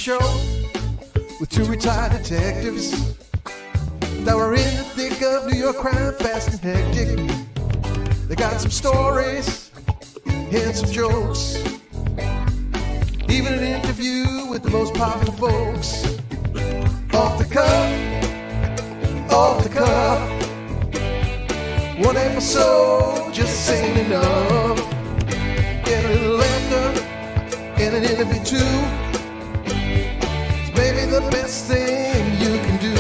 show with two retired detectives that were in the thick of New York crime, fast and hectic. They got some stories and some jokes, even an interview with the most popular folks. Off the cuff, one episode just ain't enough. Get a little laughter and an interview too. It's maybe the best thing you can do.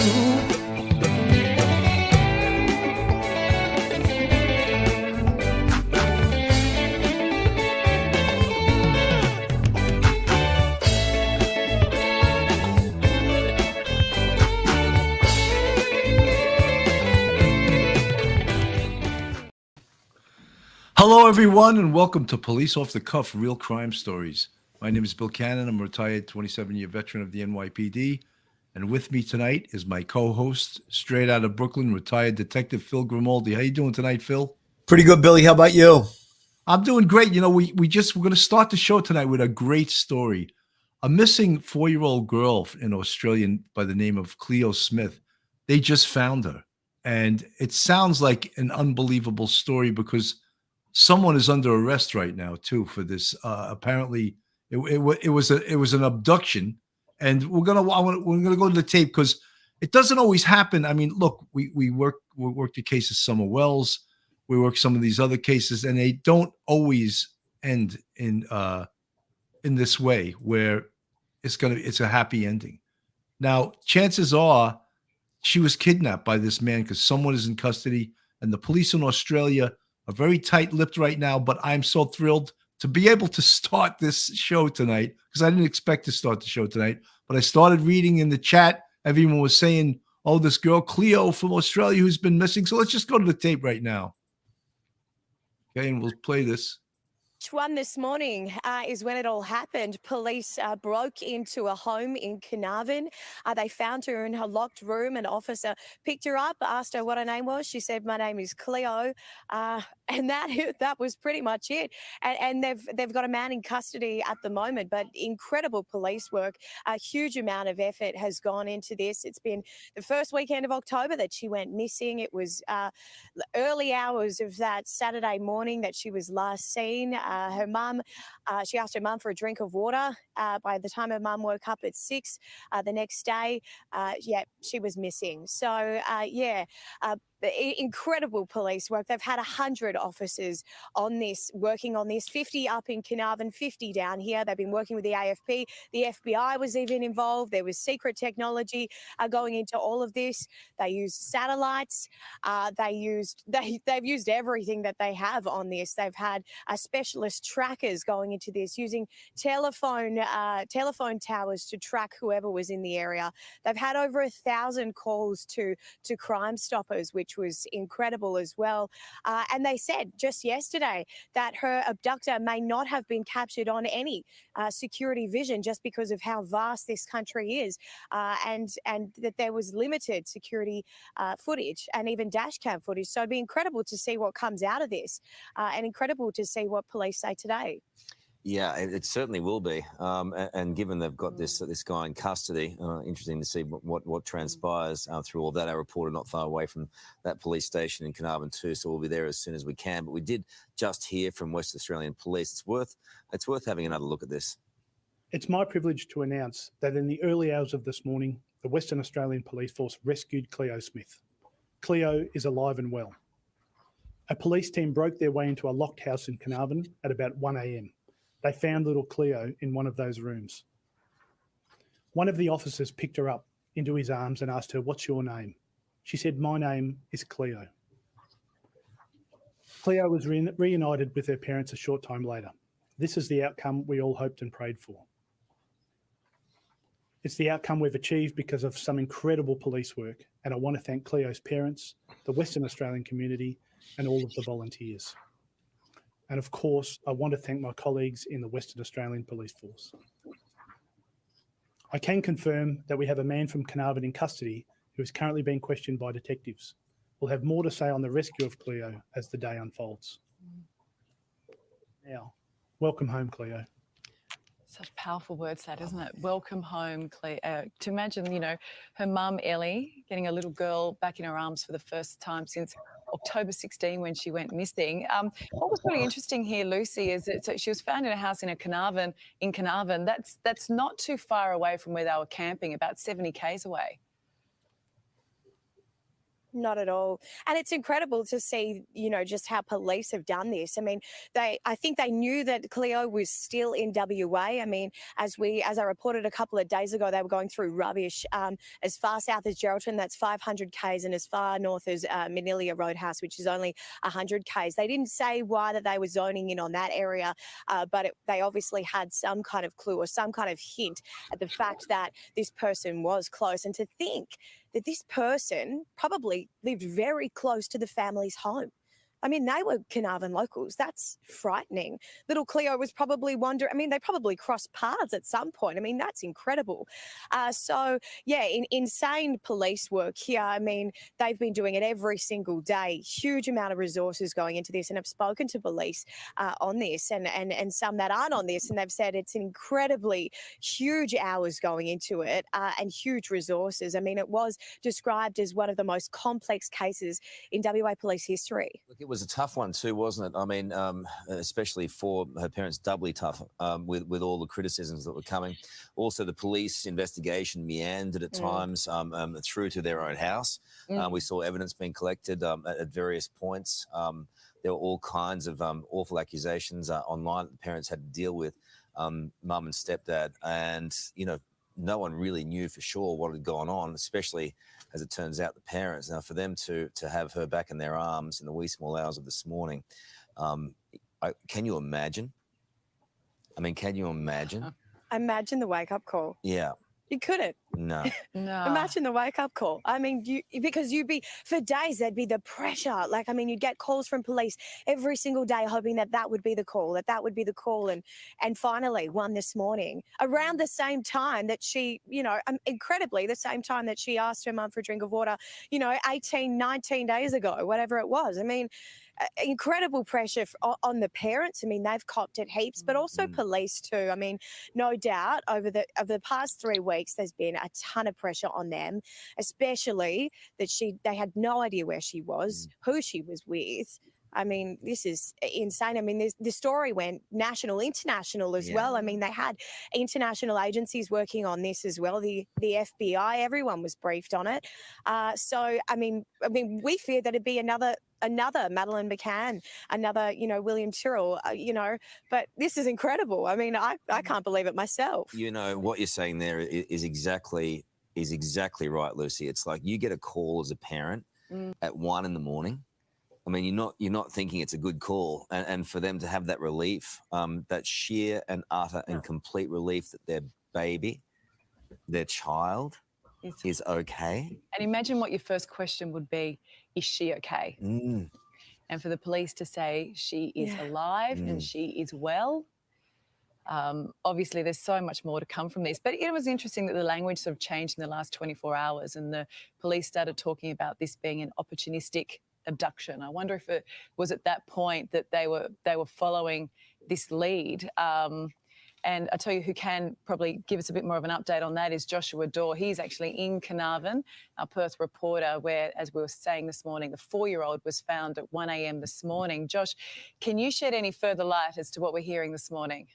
Hello, everyone, and welcome to Police Off the Cuff Real Crime Stories. My name is Bill Cannon. I'm a retired 27-year veteran of the NYPD. And with me tonight is my co-host, straight out of Brooklyn, retired Detective Phil Grimaldi. How you doing tonight, Phil? Pretty good, Billy. How about you? I'm doing great. You know, we're going to start the show tonight with a great story. A missing 4-year-old girl in Australia by the name of Cleo Smith. They just found her. And it sounds like an unbelievable story because someone is under arrest right now too for this. Apparently, it was an abduction, and we're gonna go to the tape because it doesn't always happen. I mean, look, we work the case of Summer Wells, we work some of these other cases, and they don't always end in this way where it's a happy ending. Now, chances are she was kidnapped by this man because someone is in custody, and the police in Australia are very tight-lipped right now, but I'm so thrilled to be able to start this show tonight because I didn't expect to start the show tonight, but I started reading in the chat. Everyone was saying, oh, this girl Cleo from Australia who's been missing. So let's just go to the tape right now. Okay, and we'll play this. One this morning is when it all happened. Police broke into a home in Carnarvon. They found her in her locked room. An officer picked her up, asked her what her name was. She said, "My name is Cleo," and that was pretty much it. And they've got a man in custody at the moment. But incredible police work. A huge amount of effort has gone into this. It's been the first weekend of October that she went missing. It was early hours of that Saturday morning that she was last seen. Her mum, she asked her mum for a drink of water. By the time her mum woke up at 6 the next day, she was missing. So, incredible police work. They've had 100 officers on this, working on this, 50 up in Carnarvon, 50 down here. They've been working with the AFP. The FBI was even involved. There was secret technology going into all of this. They used satellites. They've used everything that they have on this. They've had specialist trackers going into this, using telephone towers to track whoever was in the area. They've had over 1,000 calls to Crime Stoppers, which was incredible as well. And they said just yesterday that her abductor may not have been captured on any security vision just because of how vast this country is, and that there was limited security footage and even dash cam footage. So it'd be incredible to see what comes out of this, and incredible to see what police say today. Yeah, it certainly will be. And given they've got this guy in custody, interesting to see what transpires through all that. Our reporter not far away from that police station in Carnarvon too, so we'll be there as soon as we can. But we did just hear from West Australian Police. It's worth having another look at this. It's my privilege to announce that in the early hours of this morning, the Western Australian Police Force rescued Cleo Smith. Cleo is alive and well. A police team broke their way into a locked house in Carnarvon at about 1 a.m. They found little Cleo in one of those rooms. One of the officers picked her up into his arms and asked her, "What's your name?" She said, "My name is Cleo." Cleo was reunited with her parents a short time later. This is the outcome we all hoped and prayed for. It's the outcome we've achieved because of some incredible police work, and I want to thank Cleo's parents, the Western Australian community, and all of the volunteers. And of course, I want to thank my colleagues in the Western Australian Police Force. I can confirm that we have a man from Carnarvon in custody who is currently being questioned by detectives. We'll have more to say on the rescue of Cleo as the day unfolds. Now, welcome home, Cleo. Such powerful words, that, isn't it? Welcome home, Cleo. To imagine, you know, her mum, Ellie, getting a little girl back in her arms for the first time since October 16 when she went missing. What was really interesting here, Lucy, is that so she was found in a house in Carnarvon. That's not too far away from where they were camping, about 70 k's away. Not at all. And it's incredible to see, you know, just how police have done this. I mean, I think they knew that Cleo was still in WA. I mean, as I reported a couple of days ago, they were going through rubbish as far south as Geraldton, that's 500 k's, and as far north as Manilia Roadhouse, which is only 100 k's. They didn't say why that they were zoning in on that area, but they obviously had some kind of clue or some kind of hint at the fact that this person was close. And to think that this person probably lived very close to the family's home. I mean, they were Carnarvon locals. That's frightening. Little Cleo was probably wondering, I mean, they probably crossed paths at some point. I mean, that's incredible. So, yeah, insane police work here. I mean, they've been doing it every single day. Huge amount of resources going into this. And I've spoken to police on this and some that aren't on this. And they've said it's incredibly huge hours going into it and huge resources. I mean, it was described as one of the most complex cases in WA police history. Look, it was a tough one too, wasn't it? I mean, especially for her parents, doubly tough with all the criticisms that were coming. Also, the police investigation meandered at times through to their own house. We saw evidence being collected at various points. There were all kinds of awful accusations online that the parents had to deal with, mum and stepdad. And, you know, no one really knew for sure what had gone on, especially, as it turns out, the parents. Now, for them to have her back in their arms in the wee small hours of this morning, can you imagine? I mean, can you imagine? Imagine the wake-up call. Yeah. You couldn't. No. No. Imagine the wake-up call. I mean, because you'd be, for days, there'd be the pressure. Like, I mean, you'd get calls from police every single day hoping that would be the call, that would be the call. And finally, one this morning, around the same time that she, you know, incredibly, the same time that she asked her mum for a drink of water, you know, 18, 19 days ago, whatever it was. I mean, incredible pressure on the parents. I mean, they've copped it heaps, but also police too. I mean, no doubt over the past 3 weeks, there's been a ton of pressure on them, especially that they had no idea where she was, who she was with. I mean, this is insane. I mean, the story went national, international as well. I mean, they had international agencies working on this as well. The FBI, everyone was briefed on it. So, I mean, we feared that it'd be another Madeleine McCann, another, you know, William Tyrrell, you know, but this is incredible. I mean, I can't believe it myself. You know, what you're saying there is exactly right, Lucy. It's like you get a call as a parent at 1 a.m. I mean, you're not thinking it's a good call, and for them to have that relief, that sheer and utter and complete relief that their baby, their child, is okay. And imagine what your first question would be: is she okay? And for the police to say she is alive and she is well. Obviously, there's so much more to come from this. But it was interesting that the language sort of changed in the last 24 hours, and the police started talking about this being an opportunistic abduction. I wonder if it was at that point that they were following this lead. And I tell you who can probably give us a bit more of an update on that is Joshua Dorr. He's actually in Carnarvon, our Perth reporter, where, as we were saying this morning, the 4-year-old was found at 1 a.m. this morning. Josh, can you shed any further light as to what we're hearing this morning?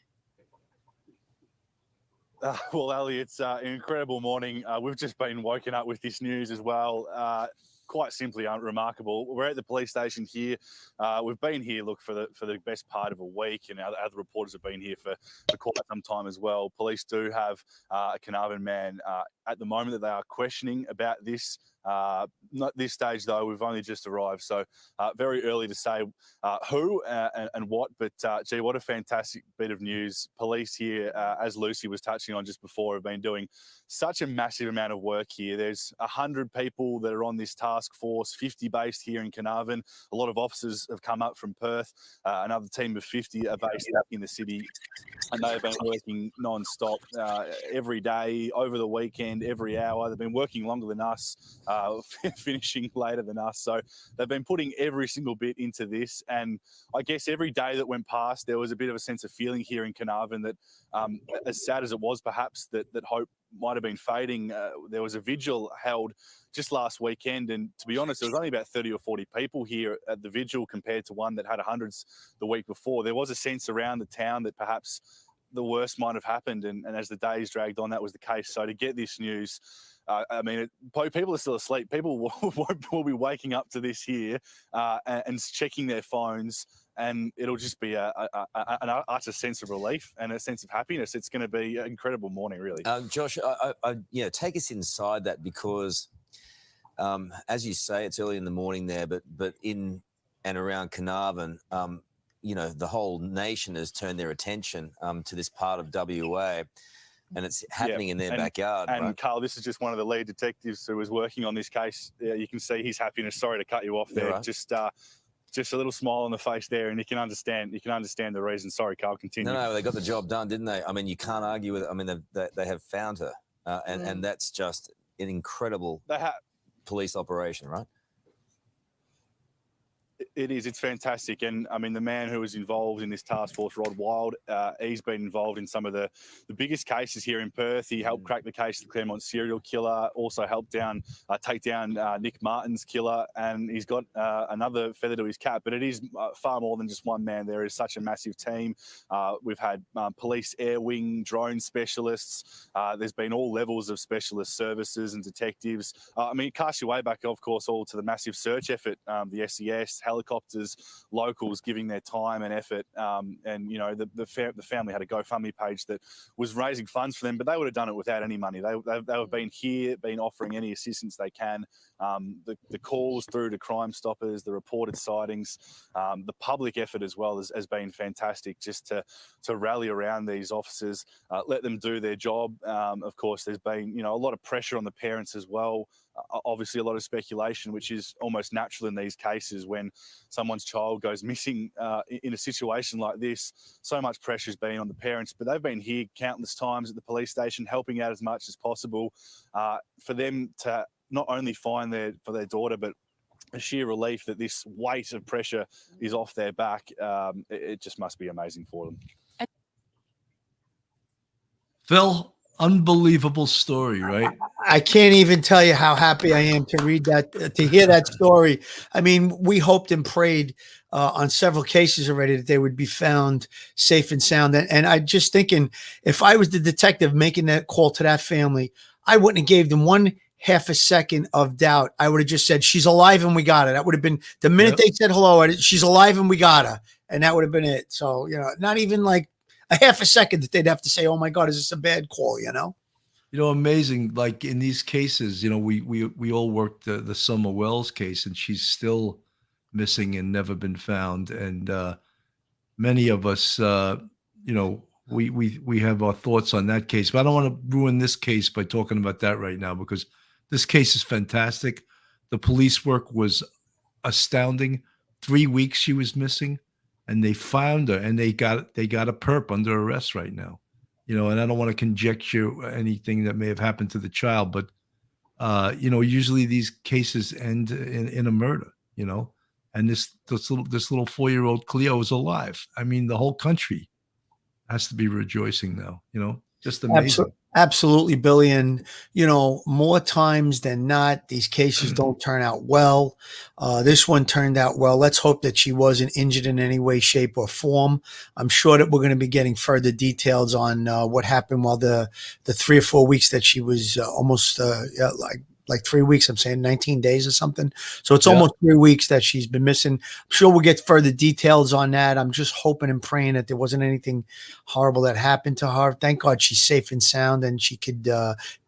Well, Ali, it's an incredible morning. We've just been woken up with this news as well. Quite simply remarkable. We're at the police station here. We've been here, look, for the best part of a week, and our other reporters have been here for quite some time as well. Police do have a Carnarvon man at the moment that they are questioning about this. Not this stage, though. We've only just arrived, so very early to say who and what, but gee, what a fantastic bit of news. Police here, as Lucy was touching on just before, have been doing such a massive amount of work here. There's 100 people that are on this task force, 50 based here in Carnarvon. A lot of officers have come up from Perth. Another team of 50 are based up in the city, and they've been working non-stop every day, over the weekend, every hour. They've been working longer than us. finishing later than us. So they've been putting every single bit into this. And I guess every day that went past, there was a bit of a sense of feeling here in Carnarvon that, as sad as it was perhaps, that hope might have been fading. There was a vigil held just last weekend, and to be honest, there was only about 30 or 40 people here at the vigil compared to one that had hundreds the week before. There was a sense around the town that perhaps the worst might have happened, and as the days dragged on, that was the case. So to get this news, I mean, people are still asleep. People will be waking up to this here and checking their phones, and it'll just be an utter sense of relief and a sense of happiness. It's going to be an incredible morning, really. Josh, take us inside that, because as you say, it's early in the morning there, but in and around Carnarvon, the whole nation has turned their attention to this part of WA, and it's happening in their backyard. And right? Carl, this is just one of the lead detectives who was working on this case. You can see his happiness. Sorry to cut you off there. Right. Just a little smile on the face there, and you can understand the reason. Sorry, Carl, continue. No, they got the job done, didn't they? I mean, you can't argue with it. I mean, they have found her, and that's just an incredible police operation, right? It is. It's fantastic. And, I mean, the man who was involved in this task force, Rod Wild, he's been involved in some of the biggest cases here in Perth. He helped crack the case of the Claremont serial killer, also helped take down Nick Martin's killer, and he's got another feather to his cap. But it is far more than just one man. There is such a massive team. We've had police air wing, drone specialists. There's been all levels of specialist services and detectives. I mean, cast your way back, of course, all to the massive search effort, the SES, helicopters, locals giving their time and effort, and the family had a GoFundMe page that was raising funds for them, but they would have done it without any money. They have been here, been offering any assistance they can. The calls through to Crime Stoppers, the reported sightings, the public effort as well has been fantastic, just to rally around these officers, let them do their job. Of course, there's been a lot of pressure on the parents as well. Obviously, a lot of speculation, which is almost natural in these cases when someone's child goes missing in a situation like this. So much pressure has been on the parents, but they've been here countless times at the police station, helping out as much as possible for them to not only find for their daughter, but a sheer relief that this weight of pressure is off their back. It just must be amazing for them. Phil, unbelievable story, right? I can't even tell you how happy I am to read that, to hear that story. I mean, we hoped and prayed on several cases already that they would be found safe and sound. And I just thinking, if I was the detective making that call to that family, I wouldn't have gave them one half a second of doubt. I would have just said, she's alive and we got her. That would have been the minute they said hello, she's alive and we got her. And that would have been it. So, not even like a half a second that they'd have to say, oh my God, is this a bad call? Amazing. Like in these cases, we all worked the Summer Wells case, and she's still missing and never been found. And many of us, we have our thoughts on that case. But I don't want to ruin this case by talking about that right now, because this case is fantastic. The police work was astounding. 3 weeks she was missing, and they found her, and they got a perp under arrest right now. And I don't want to conjecture anything that may have happened to the child, but usually these cases end in a murder. And this little 4-year-old Cleo is alive. I mean, the whole country has to be rejoicing now. Just amazing. Absolutely, Billy. And, more times than not, these cases don't turn out well. This one turned out well. Let's hope that she wasn't injured in any way, shape, or form. I'm sure that we're going to be getting further details on what happened while the 3 or 4 weeks that she was almost like 3 weeks. I'm saying 19 days or something. So it's almost 3 weeks that she's been missing. I'm sure we'll get further details on that. I'm just hoping and praying that there wasn't anything horrible that happened to her. Thank God she's safe and sound, and she could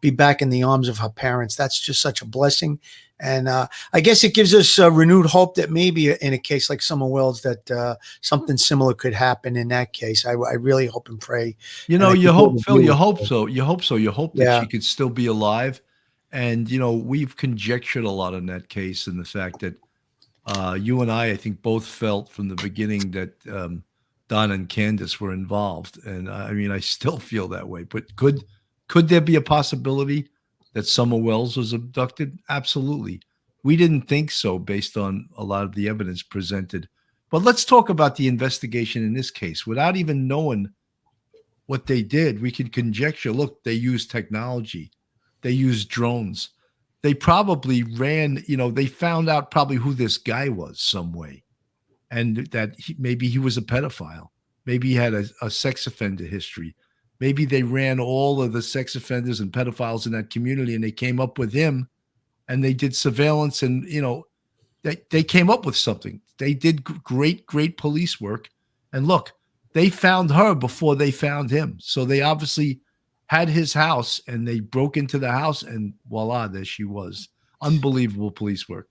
be back in the arms of her parents. That's just such a blessing. And I guess it gives us renewed hope that maybe in a case like Summer Wells that something similar could happen in that case. I really hope and pray. You hope, Phil, you hope so. You hope so. You hope that she could still be alive. And, we've conjectured a lot in that case, and the fact that you and I think both felt from the beginning that Don and Candace were involved. And I mean, I still feel that way. But could there be a possibility that Summer Wells was abducted? Absolutely. We didn't think so based on a lot of the evidence presented. But let's talk about the investigation in this case. Without even knowing what they did, we can conjecture, look, they used technology. They used drones. They probably ran, they found out probably who this guy was some way, and that maybe he was a pedophile. Maybe he had a sex offender history. Maybe they ran all of the sex offenders and pedophiles in that community, and they came up with him, and they did surveillance, and they came up with something. They did great police work, and look, they found her before they found him. So they obviously had his house, and they broke into the house, and voila, there she was. Unbelievable police work.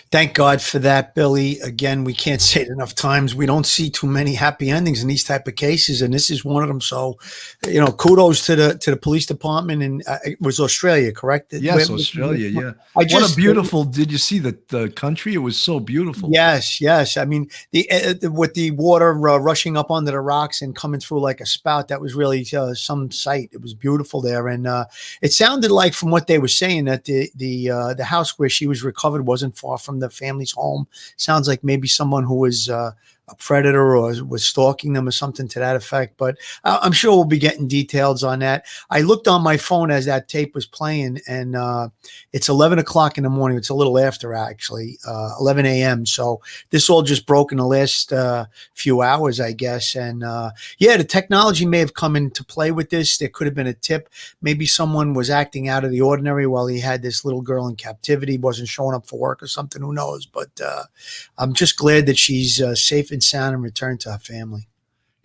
Thank God for that, Billy. Again, we can't say it enough times. We don't see too many happy endings in these type of cases, and this is one of them. So, kudos to the police department. And it was Australia, correct? Yes, Australia. Yeah. What a beautiful! Did you see the country? It was so beautiful. Yes. I mean, with the water rushing up onto the rocks and coming through like a spout, that was really some sight. It was beautiful there, and it sounded like, from what they were saying, that the house where she was recovered wasn't far from the family's home. Sounds like maybe someone who was a predator or was stalking them or something to that effect. But I'm sure we'll be getting details on that. I looked on my phone as that tape was playing, and it's 11 o'clock in the morning. It's a little after, actually, 11 a.m. So this all just broke in the last few hours, I guess. And the technology may have come into play with this. There could have been a tip. Maybe someone was acting out of the ordinary while he had this little girl in captivity, wasn't showing up for work or something. Who knows? But I'm just glad that she's safe and sound and returned to her family.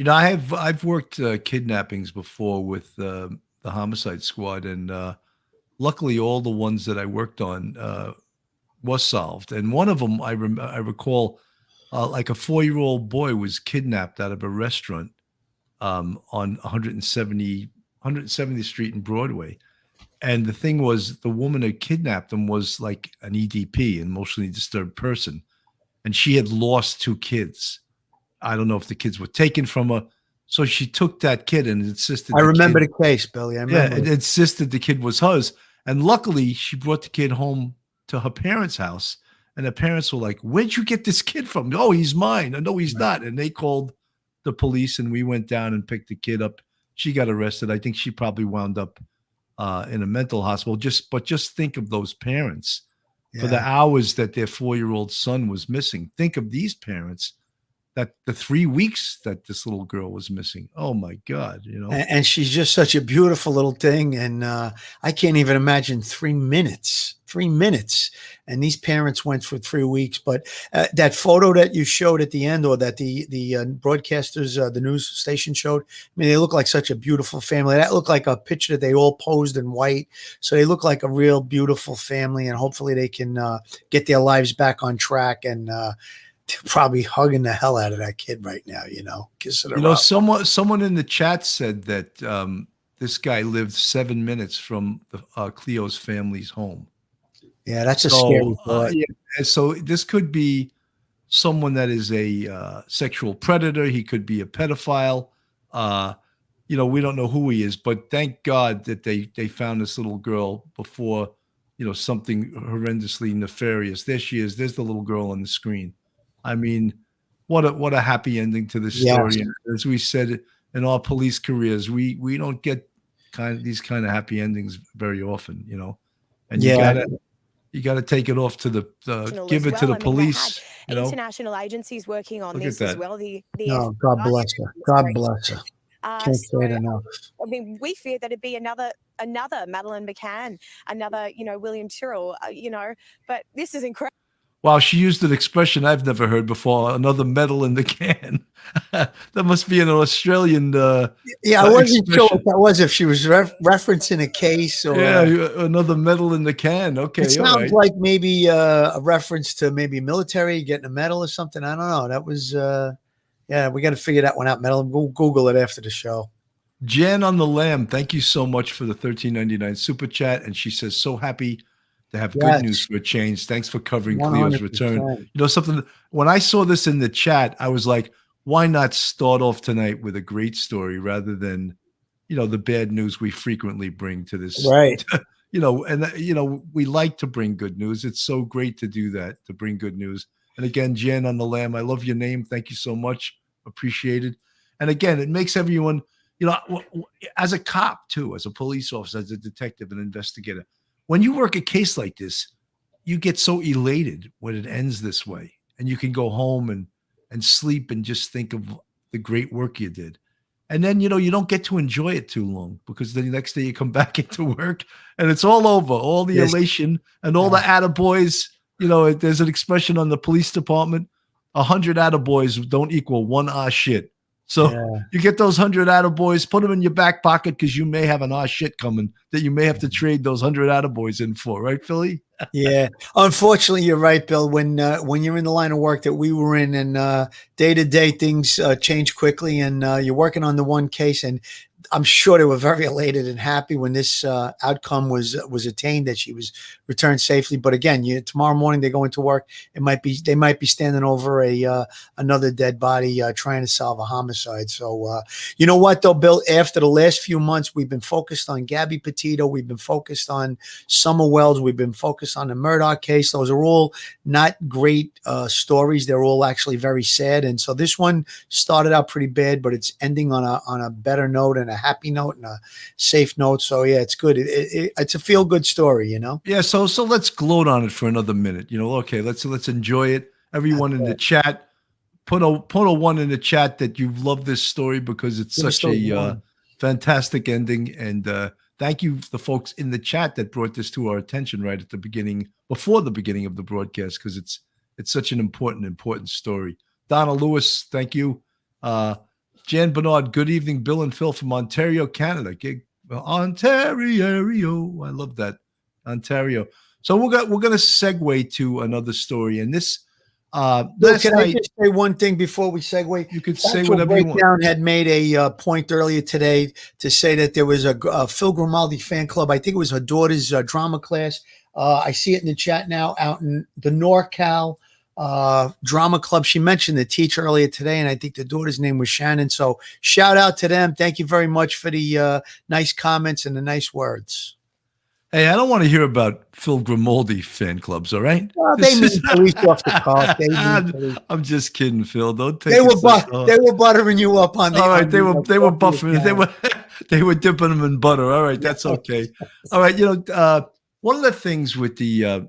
I've worked kidnappings before with the homicide squad, and luckily all the ones that I worked on was solved. And one of them, I recall, like a 4-year-old boy was kidnapped out of a restaurant on 170th Street and Broadway. And the thing was, the woman who kidnapped him was like an EDP, an emotionally disturbed person. And she had lost 2 kids. I don't know if the kids were taken from her. So she took that kid and insisted. I remember the case, Billy. I remember. Yeah, and insisted the kid was hers. And luckily, she brought the kid home to her parents' house. And the parents were like, "Where'd you get this kid from?" "Oh, he's mine." "No, he's not." And they called the police, and we went down and picked the kid up. She got arrested. I think she probably wound up in a mental hospital. Just think of those parents. For the hours that their 4-year-old son was missing. Think of these parents, that the 3 weeks that this little girl was missing. Oh my God, And she's just such a beautiful little thing. And I can't even imagine 3 minutes. 3 minutes. And these parents went for 3 weeks. But that photo that you showed at the end, or that the broadcasters, the news station showed, I mean, they look like such a beautiful family. That looked like a picture that they all posed in white. So they look like a real beautiful family. And hopefully they can get their lives back on track, and probably hugging the hell out of that kid right now, kissing her up. Someone in the chat said that this guy lived 7 minutes from Cleo's family's home. Yeah, that's a scary thought. So this could be someone that is a sexual predator. He could be a pedophile. We don't know who he is, but thank God that they found this little girl before, something horrendously nefarious. There she is. There's the little girl on the screen. I mean, what a happy ending to this story. Yes. And as we said, in our police careers, we don't get these kind of happy endings very often, And you gotta take it off to give it to the police. International agencies working on this as well. God bless her. God bless her. Can't say it enough. I mean, we fear that it'd be another Madeleine McCann, another William Tyrrell, but this is incredible. Wow, she used an expression I've never heard before. Another medal in the can. That must be an Australian. I wasn't sure what that was. If she was referencing a case or another medal in the can. Okay, it sounds like maybe a reference to maybe military getting a medal or something. I don't know. That was we got to figure that one out. Medal. We'll Google it after the show. Jan on the Lamb, thank you so much for the $13.99 super chat, and she says, so happy to have good news for a change. Thanks for covering 100%. Cleo's return. Something, when I saw this in the chat, I was like, why not start off tonight with a great story rather than, the bad news we frequently bring to this, we like to bring good news. It's so great to do that, to bring good news. And again, Jen on the Lam, I love your name. Thank you so much. Appreciate it. And again, it makes everyone, as a cop too, as a police officer, as a detective, an investigator, when you work a case like this, you get so elated when it ends this way, and you can go home and sleep and just think of the great work you did. And then, you don't get to enjoy it too long, because the next day you come back into work and it's all over, all the elation and all the attaboys. There's an expression on the police department, 100 attaboys don't equal one shit. So you get those 100 attaboys, put them in your back pocket, because you may have an shit coming that you may have to trade those 100 attaboys in for, right, Philly? Yeah, unfortunately, you're right, Bill. When you're in the line of work that we were in, and day to day things change quickly, and you're working on the one case, and I'm sure they were very elated and happy when this outcome was attained, that she was returned safely. But again, tomorrow morning they go into work. They might be standing over another dead body trying to solve a homicide. So you know what, though, Bill? After the last few months, we've been focused on Gabby Petito. We've been focused on Summer Wells. We've been focused on the Murdoch case. Those are all not great stories. They're all actually very sad. And so this one started out pretty bad, but it's ending on a better note and a happy note and a safe note. So yeah, it's good. It's a feel good story, Yeah. So let's gloat on it for another minute. Okay, let's enjoy it. Everyone in the chat, put a one in the chat that you've loved this story, because it's such a fantastic ending. And thank you, the folks in the chat that brought this to our attention right at the beginning, before the beginning of the broadcast, because it's such an important story. Donna Lewis, thank you. Jan Bernard, good evening, Bill and Phil from Ontario, Canada. Ontario, I love that, Ontario. So we're going to segue to another story, and this. Bill, can I just say one thing before we segue? You could say whatever you want. Had made a point earlier today to say that there was a Phil Grimaldi fan club. I think it was her daughter's drama class. I see it in the chat now, out in the NorCal drama club. She mentioned the teacher earlier today, and I think the daughter's name was Shannon. So shout out to them. Thank you very much for the nice comments and the nice words. Hey, I don't want to hear about Phil Grimaldi fan clubs, all right? Well, they mean police off the cuff. I'm just kidding, Phil. Don't take they were buttering you up on the. All right, they were buffering. They were dipping them in butter. All right, that's okay. All right, one of the things with the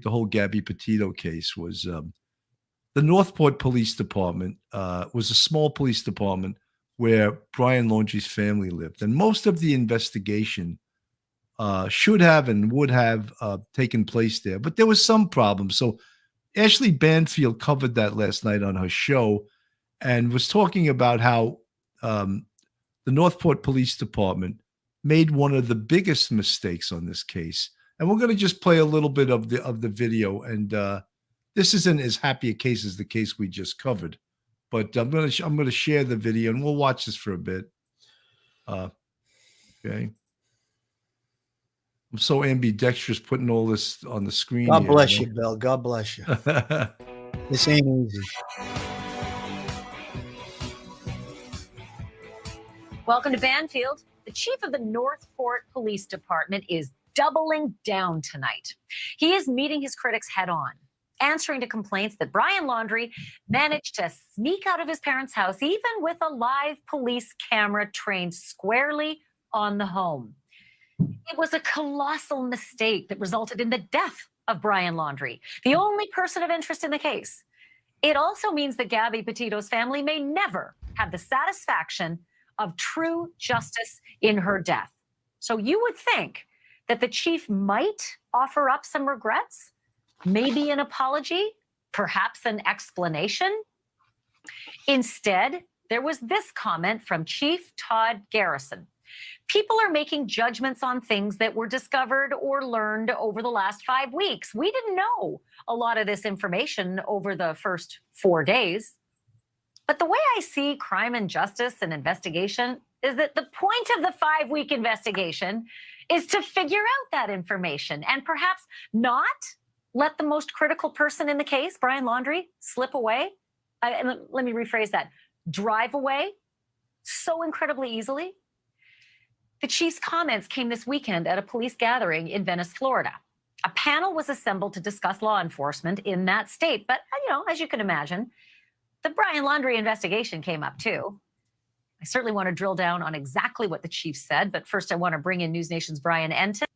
whole Gabby Petito case was the Northport Police Department was a small police department where Brian Laundrie's family lived, and most of the investigation should have and would have taken place there, but there was some problems. So Ashley Banfield covered that last night on her show and was talking about how the Northport Police Department made one of the biggest mistakes on this case. And we're going to just play a little bit of the video. And this isn't as happy a case as the case we just covered, but I'm going to share the video, and we'll watch this for a bit. Okay. I'm so ambidextrous putting all this on the screen. God bless you, Bill. God bless you. This ain't easy. Welcome to Banfield. The chief of the Northport Police Department is doubling down tonight. He is meeting his critics head on, answering to complaints that Brian Laundrie managed to sneak out of his parents' house, even with a live police camera trained squarely on the home. It was a colossal mistake that resulted in the death of Brian Laundrie, the only person of interest in the case. It also means that Gabby Petito's family may never have the satisfaction of true justice in her death. So you would think that the chief might offer up some regrets, maybe an apology, perhaps an explanation. Instead, there was this comment from Chief Todd Garrison. People are making judgments on things that were discovered or learned over the last 5 weeks. We didn't know a lot of this information over the first 4 days. But the way I see crime and justice and investigation is that the point of the 5-week investigation is to figure out that information and perhaps not let the most critical person in the case, Brian Laundrie, slip away. Let me rephrase that. Drive away so incredibly easily. The chief's comments came this weekend at a police gathering in Venice, Florida. A panel was assembled to discuss law enforcement in that state. But, as you can imagine, the Brian Laundrie investigation came up too. I certainly want to drill down on exactly what the chief said. But first, I want to bring in News Nation's Brian Enton.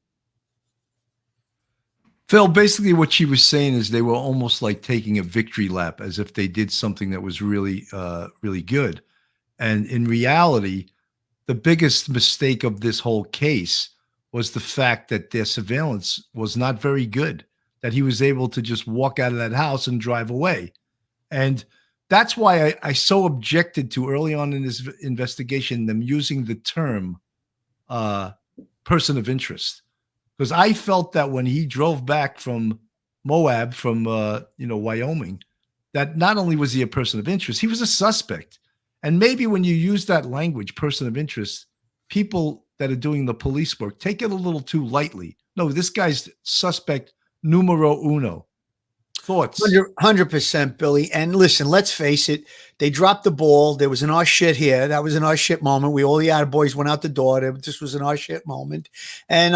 Phil, basically what she was saying is they were almost like taking a victory lap, as if they did something that was really, really good. And in reality, the biggest mistake of this whole case was the fact that their surveillance was not very good, that he was able to just walk out of that house and drive away. And that's why I so objected to early on in this investigation, them using the term person of interest. Because I felt that when he drove back from Moab, from Wyoming, that not only was he a person of interest, he was a suspect. And maybe when you use that language, person of interest, people that are doing the police work take it a little too lightly. No, this guy's suspect numero uno. Thoughts? 100%, Billy. And listen, let's face it. They dropped the ball. There was an our shit here. That was an our shit moment. All the attaboys went out the door. This was an our shit moment. And,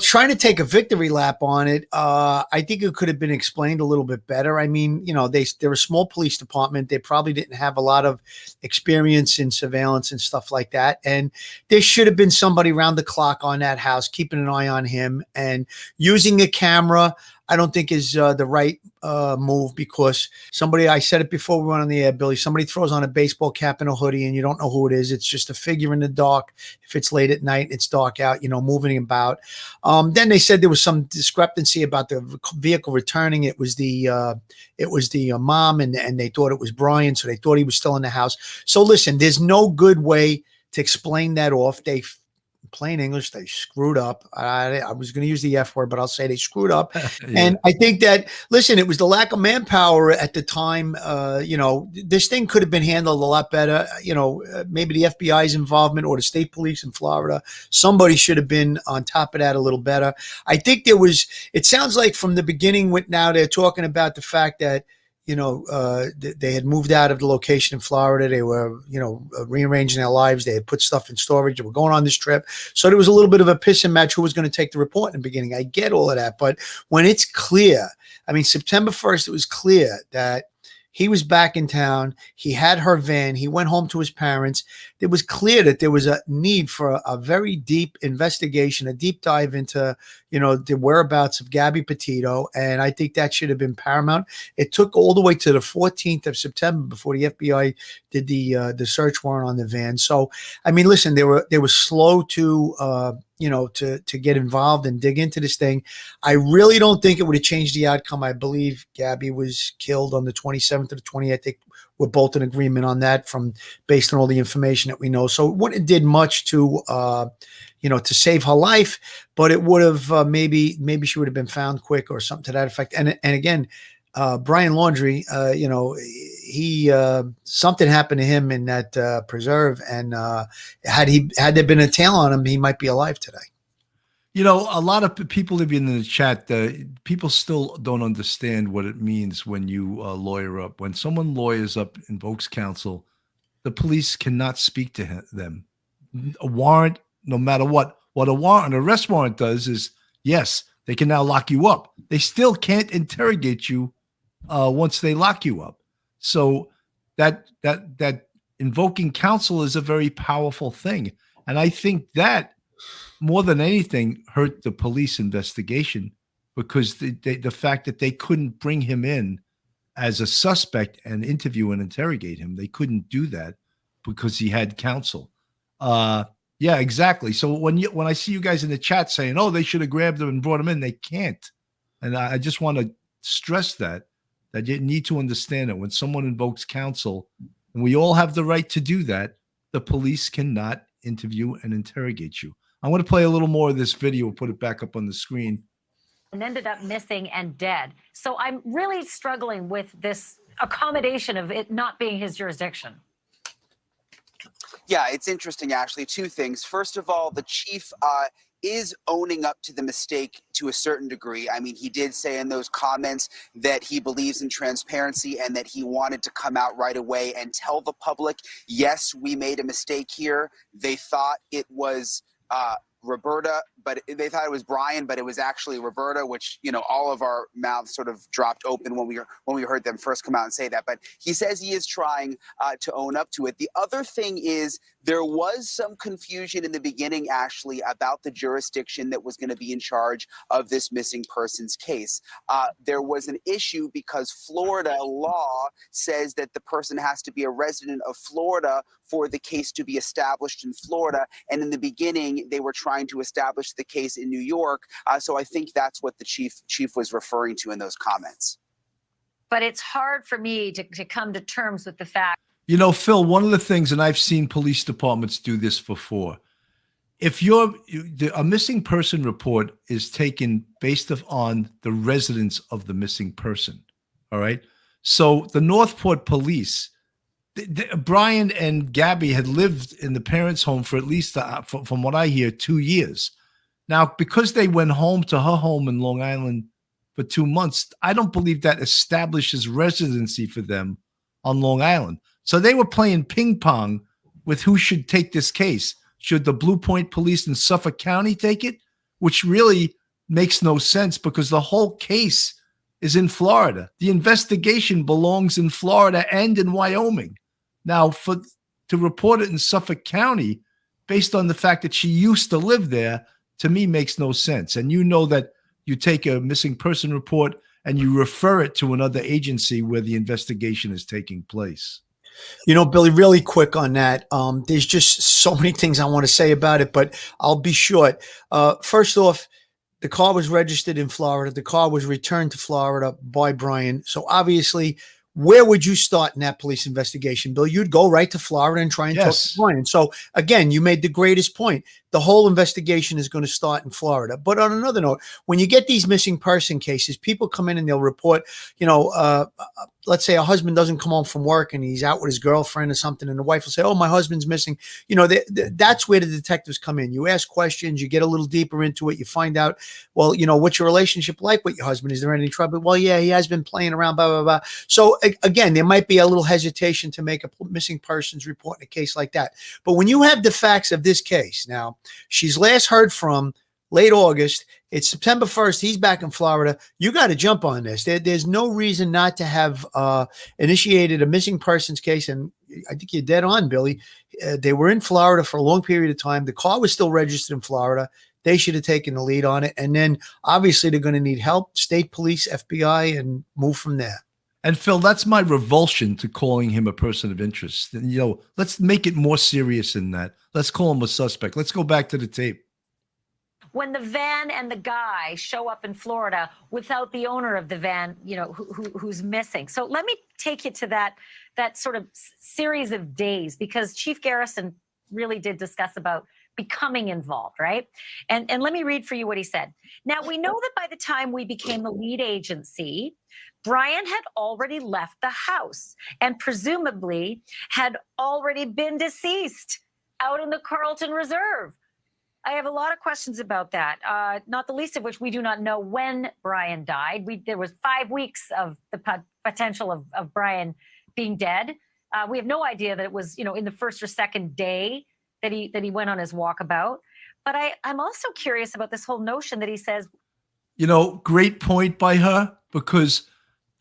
trying to take a victory lap on it, I think it could have been explained a little bit better. I mean, they're a small police department. They probably didn't have a lot of experience in surveillance and stuff like that. And there should have been somebody around the clock on that house, keeping an eye on him, and using a camera. I don't think is the right move, because I said it before we went on the air, Billy, somebody throws on a baseball cap and a hoodie and you don't know who it is. It's just a figure in the dark. If it's late at night, it's dark out, moving about. Then they said there was some discrepancy about the vehicle returning. It was the mom, and they thought it was Brian. So they thought he was still in the house. So listen, there's no good way to explain that off. They plain English, they screwed up. I was going to use the F word, but I'll say they screwed up. Yeah. And I think that, listen, it was the lack of manpower at the time. This thing could have been handled a lot better. Maybe the FBI's involvement or the state police in Florida, somebody should have been on top of that a little better. I think it sounds like from the beginning, now they're talking about the fact that, they had moved out of the location in Florida. They were, rearranging their lives. They had put stuff in storage. They were going on this trip. So there was a little bit of a piss and match who was going to take the report in the beginning. I get all of that. But when it's clear, September 1st, it was clear that he was back in town. He had her van. He went home to his parents. It was clear that there was a need for a very deep investigation, a deep dive into, the whereabouts of Gabby Petito. And I think that should have been paramount. It took all the way to the 14th of September before the FBI did the search warrant on the van. So, listen, they were slow to get involved and dig into this thing. I really don't think it would have changed the outcome. I believe Gabby was killed on the 27th or the 20th. I think we're both in agreement on that based on all the information that we know. So it wouldn't have did much to save her life, but it would have maybe she would have been found quick or something to that effect. And again, Brian Laundrie, he something happened to him in that preserve, and had there been a tail on him, he might be alive today. A lot of people living in the chat, people still don't understand what it means when you lawyer up. When someone lawyers up, invokes counsel, the police cannot speak to them. A warrant, no matter what an arrest warrant does is, yes, they can now lock you up. They still can't interrogate you once they lock you up. So that invoking counsel is a very powerful thing. And I think that more than anything hurt the police investigation, because the fact that they couldn't bring him in as a suspect and interview and interrogate him, they couldn't do that because he had counsel. Yeah, exactly. So when I see you guys in the chat saying, oh, they should have grabbed him and brought him in, they can't. And I just want to stress that you need to understand that when someone invokes counsel, and we all have the right to do that, the police cannot interview and interrogate you. I want to play a little more of this video, put it back up on the screen. And ended up missing and dead. So I'm really struggling with this accommodation of it not being his jurisdiction. Yeah, it's interesting, Ashley. Two things. First of all, the chief is owning up to the mistake to a certain degree. I mean, he did say in those comments that he believes in transparency and that he wanted to come out right away and tell the public, yes, we made a mistake here. They thought it was Roberta, but they thought it was Brian, but it was actually Roberta, which, you know, all of our mouths sort of dropped open when we heard them first come out and say that. But he says he is trying to own up to it. The other thing is there was some confusion in the beginning, Ashley, about the jurisdiction that was going to be in charge of this missing persons case. There was an issue because Florida law says that the person has to be a resident of Florida for the case to be established in Florida. And in the beginning, they were trying to establish the case in New York. So I think that's what the chief was referring to in those comments. But it's hard for me to come to terms with the fact. You know, Phil, one of the things, and I've seen police departments do this before, if a missing person report is taken based on the residence of the missing person, all right? So the Northport police, Brian and Gabby had lived in the parents' home for at least, from what I hear, 2 years. Now, because they went home to her home in Long Island for 2 months, I don't believe that establishes residency for them on Long Island. So they were playing ping pong with who should take this case. Should the Blue Point police in Suffolk County take it? Which really makes no sense because the whole case is in Florida. The investigation belongs in Florida and in Wyoming. Now, to report it in Suffolk County, based on the fact that she used to live there, to me makes no sense. And you know that you take a missing person report and you refer it to another agency where the investigation is taking place. You know, Billy, really quick on that. There's just so many things I want to say about it, but I'll be short. First off, the car was registered in Florida. The car was returned to Florida by Brian. So obviously, where would you start in that police investigation, Bill? You'd go right to Florida and try and talk to Brian. So again, you made the greatest point. The whole investigation is going to start in Florida. But on another note, when you get these missing person cases, people come in and they'll report, you know, let's say a husband doesn't come home from work and he's out with his girlfriend or something, and the wife will say, oh, my husband's missing. You know, that's where the detectives come in. You ask questions, you get a little deeper into it, you find out, well, you know, what's your relationship like with your husband? Is there any trouble? Well, yeah, he has been playing around, blah, blah, blah. So again, there might be a little hesitation to make a missing persons report in a case like that. But when you have the facts of this case, now, she's last heard from late August. It's September 1st. He's back in Florida. You got to jump on this. There's no reason not to have initiated a missing persons case. And I think you're dead on, Billy. They were in Florida for a long period of time. The car was still registered in Florida. They should have taken the lead on it. And then obviously they're going to need help, state police, FBI, and move from there. And Phil, that's my revulsion to calling him a person of interest. And, you know, let's make it more serious than that. Let's call him a suspect. Let's go back to the tape. When the van and the guy show up in Florida without the owner of the van, you know, who's missing. So let me take you to that sort of series of days, because Chief Garrison really did discuss about becoming involved, right? And let me read for you what he said. Now, we know that by the time we became the lead agency, Brian had already left the house and presumably had already been deceased out in the Carlton Reserve. I have a lot of questions about that, not the least of which we do not know when Brian died. There was 5 weeks of the potential of Brian being dead. We have no idea that it was, you know, in the first or second day that he went on his walkabout. But I'm also curious about this whole notion that he says. You know, great point by her, because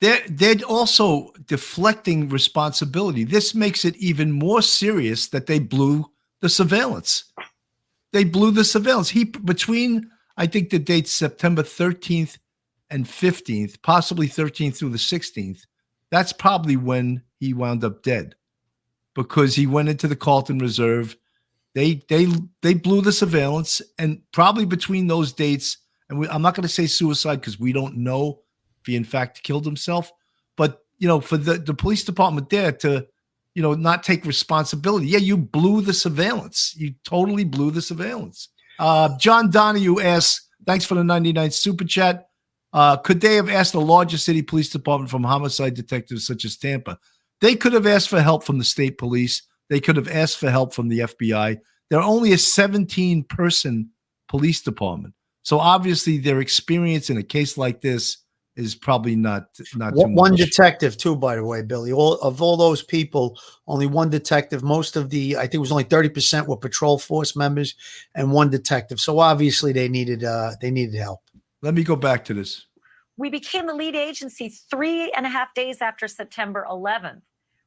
they're also deflecting responsibility. This makes it even more serious that they blew the surveillance. They blew the surveillance. Between, I think, the dates September 13th and 15th, possibly 13th through the 16th, that's probably when he wound up dead, because he went into the Carlton Reserve. They blew the surveillance, and probably between those dates, and I'm not going to say suicide because we don't know if he in fact killed himself, but, you know, for the police department there to, you know, not take responsibility. Yeah, you blew the surveillance. You totally blew the surveillance. John Donahue asks, thanks for the 99 super chat. Could they have asked a larger city police department from homicide detectives such as Tampa? They could have asked for help from the state police. They could have asked for help from the FBI. They're only a 17-person Police Department. So obviously their experience in a case like this is probably not too One much. detective too, by the way, Billy. Of all those people, only one detective. Most of I think it was only 30% were patrol force members, and one detective. So obviously they needed help. Let me go back to this. We became the lead agency 3.5 days after September 11th,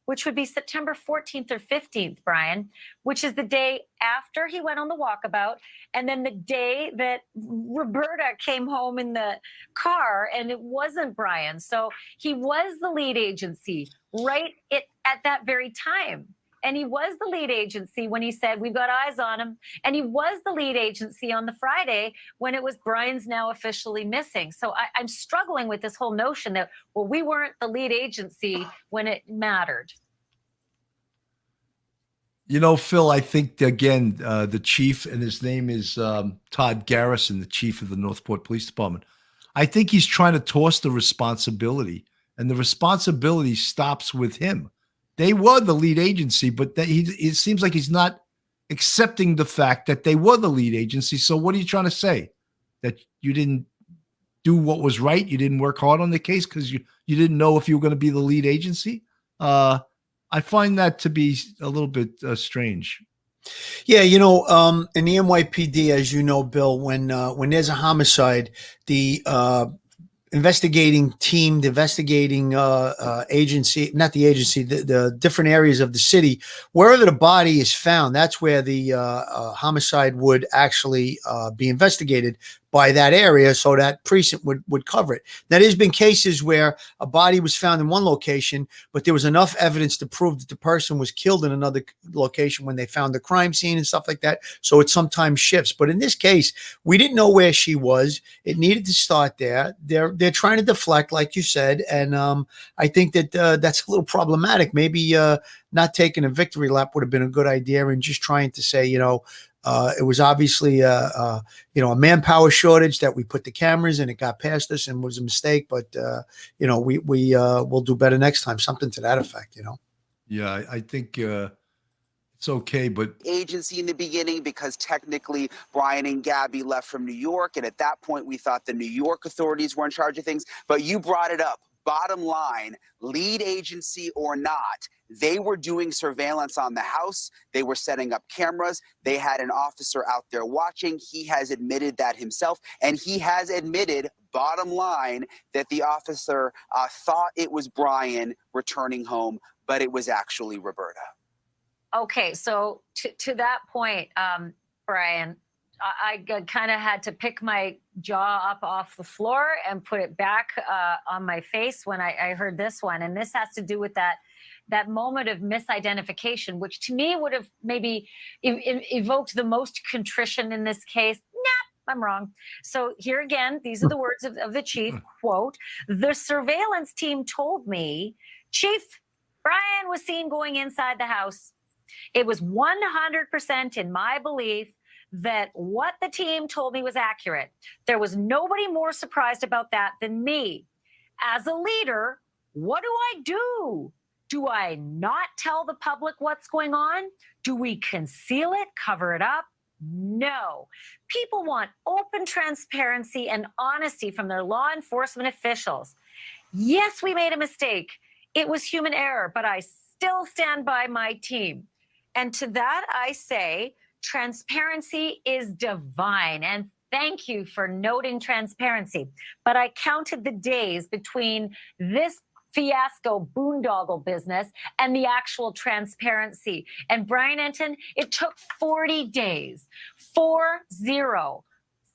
which would be September 14th or 15th, Brian, which is the day after he went on the walkabout, and then the day that Roberta came home in the car, and it wasn't Brian. So he was the lead agency at that very time. And he was the lead agency when he said, we've got eyes on him. And he was the lead agency on the Friday when it was Brian's now officially missing. So I'm struggling with this whole notion that, well, we weren't the lead agency when it mattered. You know, Phil, I think, again, the chief, and his name is Todd Garrison, the chief of the Northport Police Department. I think he's trying to toss the responsibility, and the responsibility stops with him. They were the lead agency, but it seems like he's not accepting the fact that they were the lead agency. So what are you trying to say? That you didn't do what was right? You didn't work hard on the case because you didn't know if you were going to be the lead agency? I find that to be a little bit strange. Yeah, in the NYPD, as you know, Bill, when there's a homicide, the investigating team, the investigating agency, not the agency, the different areas of the city, wherever the body is found, that's where the homicide would actually be investigated by that area, so that precinct would cover it. Now, there's been cases where a body was found in one location, but there was enough evidence to prove that the person was killed in another location when they found the crime scene and stuff like that. So it sometimes shifts. But in this case, we didn't know where she was. It needed to start there. They're trying to deflect, like you said, and I think that that's a little problematic. Maybe not taking a victory lap would have been a good idea, and just trying to say, it was obviously a manpower shortage that we put the cameras and it got past us and was a mistake. But we'll do better next time. Something to that effect. Yeah, I think it's okay, but agency in the beginning, because technically Brian and Gabby left from New York, and at that point we thought the New York authorities were in charge of things. But you brought it up. Bottom line, lead agency or not, they were doing surveillance on the house. They were setting up cameras. They had an officer out there watching. He has admitted that himself. And he has admitted, bottom line, that the officer thought it was Brian returning home, but it was actually Roberta. Okay, so to that point, Brian, I kind of had to pick my jaw up off the floor and put it back on my face when I heard this one. And this has to do with that moment of misidentification, which to me would have maybe evoked the most contrition in this case. Nah, I'm wrong. So here again, these are the words of the chief, quote, "The surveillance team told me, Chief, Brian was seen going inside the house. It was 100% in my belief that what the team told me was accurate. There was nobody more surprised about that than me. As a leader, what do I do? Do I not tell the public what's going on? Do we conceal it, cover it up? No. People want open transparency and honesty from their law enforcement officials. Yes, we made a mistake. It was human error, but I still stand by my team." And to that, I say, transparency is divine. And thank you for noting transparency. But I counted the days between this fiasco boondoggle business and the actual transparency. And Brian Enton, it took 40 days. 40.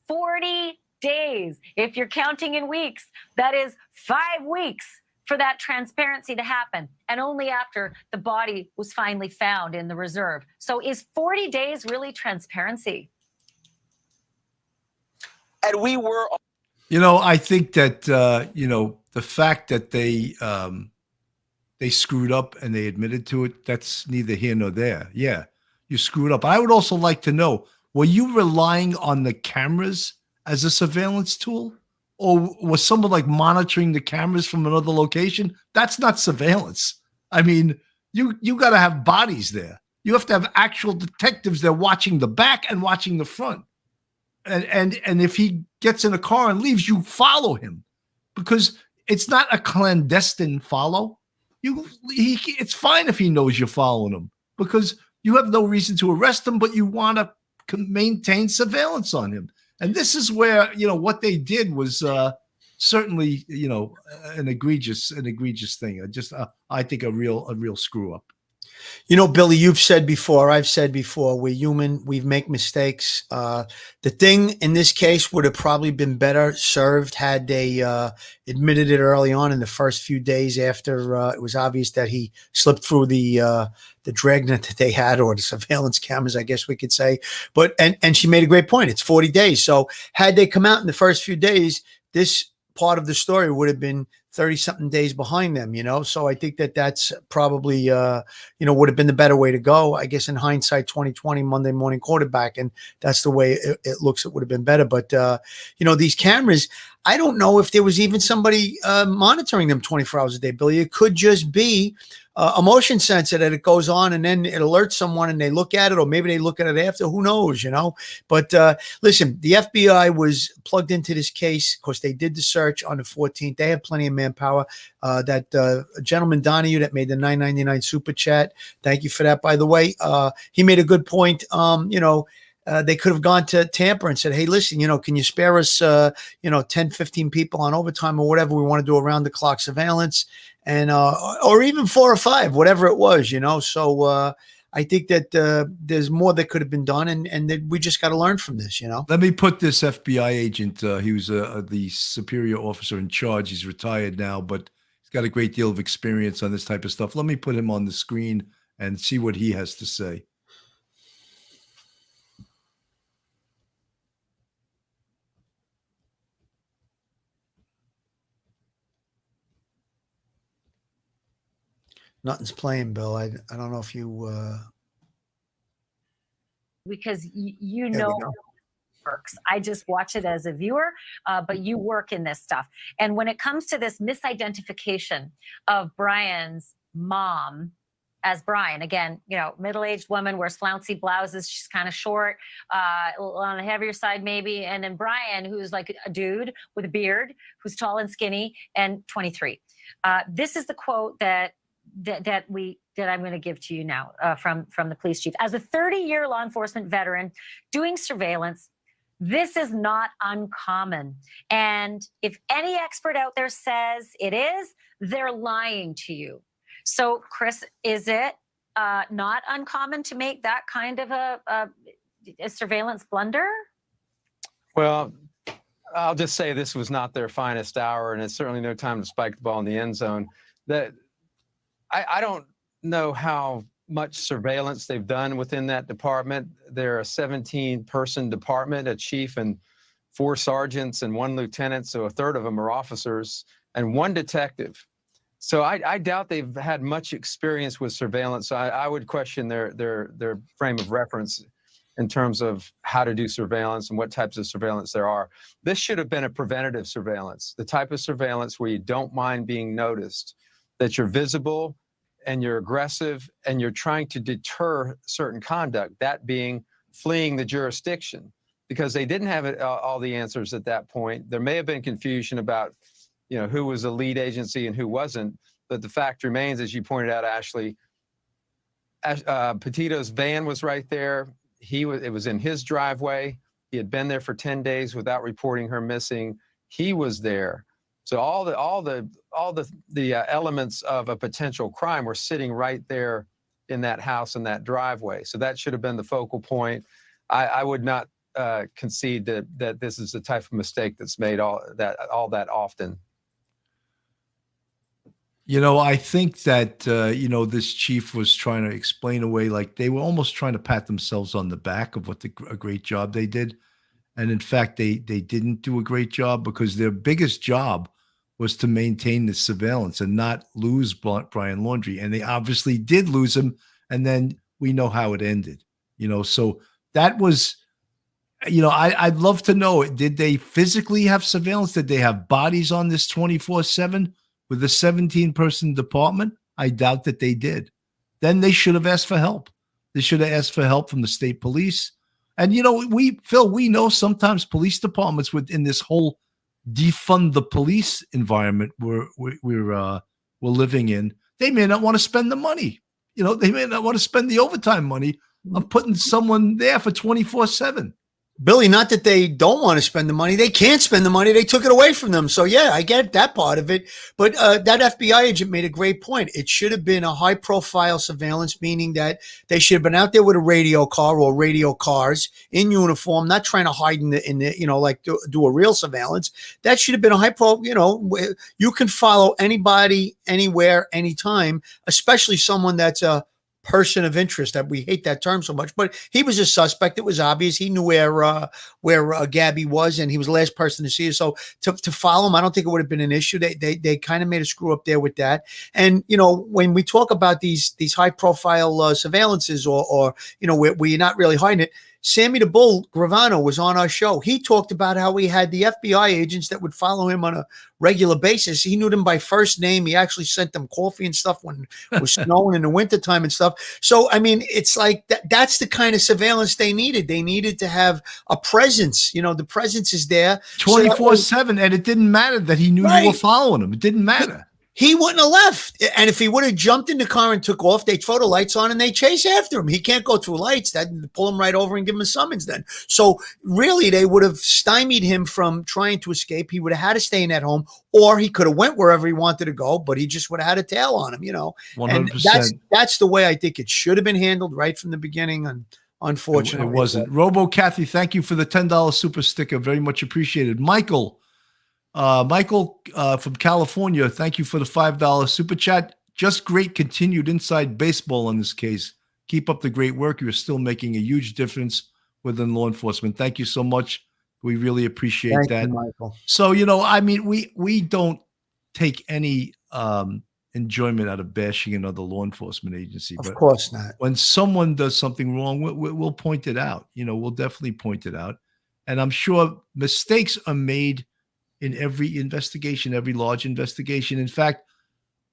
40 days. If you're counting in weeks, that is 5 weeks for that transparency to happen, and only after the body was finally found in the reserve. So is 40 days really transparency? And we were... I think that, the fact that they screwed up and they admitted to it, that's neither here nor there. Yeah, you screwed up. I would also like to know, were you relying on the cameras as a surveillance tool? Or was someone like monitoring the cameras from another location? That's not surveillance. I mean, you got to have bodies there. You have to have actual detectives there watching the back and watching the front. And if he gets in a car and leaves, you follow him, because it's not a clandestine follow. It's fine if he knows you're following him, because you have no reason to arrest him, but you want to maintain surveillance on him. And this is where, what they did was certainly, an egregious thing. I think a real screw up. Billy, you've said before, I've said before, we're human. We make mistakes. The thing in this case would have probably been better served had they admitted it early on in the first few days after it was obvious that he slipped through the dragnet that they had, or the surveillance cameras, I guess we could say. But and she made a great point. It's 40 days. So had they come out in the first few days, this part of the story would have been 30 something days behind them, So I think that's probably, would have been the better way to go. I guess in hindsight, 2020 Monday morning quarterback. And that's the way it looks. It would have been better. But, these cameras, I don't know if there was even somebody monitoring them 24 hours a day, Billy. It could just be a motion sensor that it goes on and then it alerts someone and they look at it, or maybe they look at it after. Who knows, But listen, the FBI was plugged into this case. Of course, they did the search on the 14th. They have plenty of manpower. That gentleman Donahue that made the $9.99 super chat. Thank you for that, by the way. He made a good point. They could have gone to Tampa and said, hey, listen, can you spare us, 10, 15 people on overtime or whatever? We want to do around the clock surveillance, and, or even 4 or 5, whatever it was, So I think that there's more that could have been done, and that we just got to learn from this, Let me put this FBI agent, he was the superior officer in charge. He's retired now, but he's got a great deal of experience on this type of stuff. Let me put him on the screen and see what he has to say. Nothing's playing, Bill. I don't know if you because you know how it works. I just watch it as a viewer, but you work in this stuff. And when it comes to this misidentification of Brian's mom as Brian, again, middle-aged woman, wears flouncy blouses, she's kind of short, on the heavier side maybe, and then Brian, who's like a dude with a beard, who's tall and skinny, and 23. This is the quote that I'm going to give to you now from the police chief. As a 30-year law enforcement veteran doing surveillance, this is not uncommon. And if any expert out there says it is, they're lying to you. So, Chris, is it not uncommon to make that kind of a surveillance blunder? Well, I'll just say this was not their finest hour, and it's certainly no time to spike the ball in the end zone. I don't know how much surveillance they've done within that department. They're a 17-person department, a chief and 4 sergeants and 1 lieutenant, so a third of them are officers, and 1 detective. So I doubt they've had much experience with surveillance. So I would question their frame of reference in terms of how to do surveillance and what types of surveillance there are. This should have been a preventative surveillance, the type of surveillance where you don't mind being noticed, that you're visible and you're aggressive and you're trying to deter certain conduct, that being fleeing the jurisdiction, because they didn't have all the answers at that point. There may have been confusion about, who was a lead agency and who wasn't, but the fact remains, as you pointed out, Ashley, Petito's van was right there. It was in his driveway. He had been there for 10 days without reporting her missing. He was there. So all the elements of a potential crime were sitting right there in that house, in that driveway. So that should have been the focal point. I would not concede that this is the type of mistake that's made all that often. I think that, this chief was trying to explain away, like they were almost trying to pat themselves on the back of what a great job they did. And in fact, they didn't do a great job, because their biggest job was to maintain the surveillance and not lose Brian Laundrie. And they obviously did lose him. And then we know how it ended, so that was, I'd love to know, did they physically have surveillance? Did they have bodies on this 24/7 with a 17-person department? I doubt that they did. Then they should have asked for help. They should have asked for help from the state police, And Phil, we know sometimes police departments within this whole defund the police environment we're living in, they may not want to spend the money. They may not want to spend the overtime money of putting someone there for 24/7. Billy, not that they don't want to spend the money. They can't spend the money. They took it away from them. So, yeah, I get that part of it. But that FBI agent made a great point. It should have been a high-profile surveillance, meaning that they should have been out there with a radio car or radio cars in uniform, not trying to hide in the do a real surveillance. That should have been a high-profile, you can follow anybody, anywhere, anytime, especially someone that's a person of interest. That we hate that term so much, but he was a suspect. It was obvious. He knew where Gabby was, and he was the last person to see her. So to follow him, I don't think it would have been an issue. They kind of made a screw up there with that. And when we talk about these high profile surveillances or where you're not really hiding it, Sammy the Bull Gravano was on our show. He talked about how he had the FBI agents that would follow him on a regular basis. He knew them by first name. He actually sent them coffee and stuff when it was snowing in the wintertime and stuff. So, I mean, it's like that's the kind of surveillance they needed. They needed to have a presence. The presence is there. 24/7. And it didn't matter that he knew you were following him. It didn't matter. He wouldn't have left. And if he would have jumped in the car and took off, they'd throw the lights on and they chase after him. He can't go through lights. That'd pull him right over and give him a summons then. So really, they would have stymied him from trying to escape. He would have had to stay in that home, or he could have went wherever he wanted to go, but he just would have had a tail on him, 100%. And that's the way I think it should have been handled right from the beginning. And unfortunately, it wasn't. Robo Kathy, thank you for the $10 super sticker. Very much appreciated. Michael from California, thank you for the $5 super chat. Just great continued inside baseball in this case. Keep up the great work. You're still making a huge difference within law enforcement. Thank you so much. We really appreciate that. Thank you, Michael. So, we don't take any enjoyment out of bashing another law enforcement agency. Of course not. When someone does something wrong, we'll point it out. We'll definitely point it out. And I'm sure mistakes are made in every investigation, every large investigation. In fact,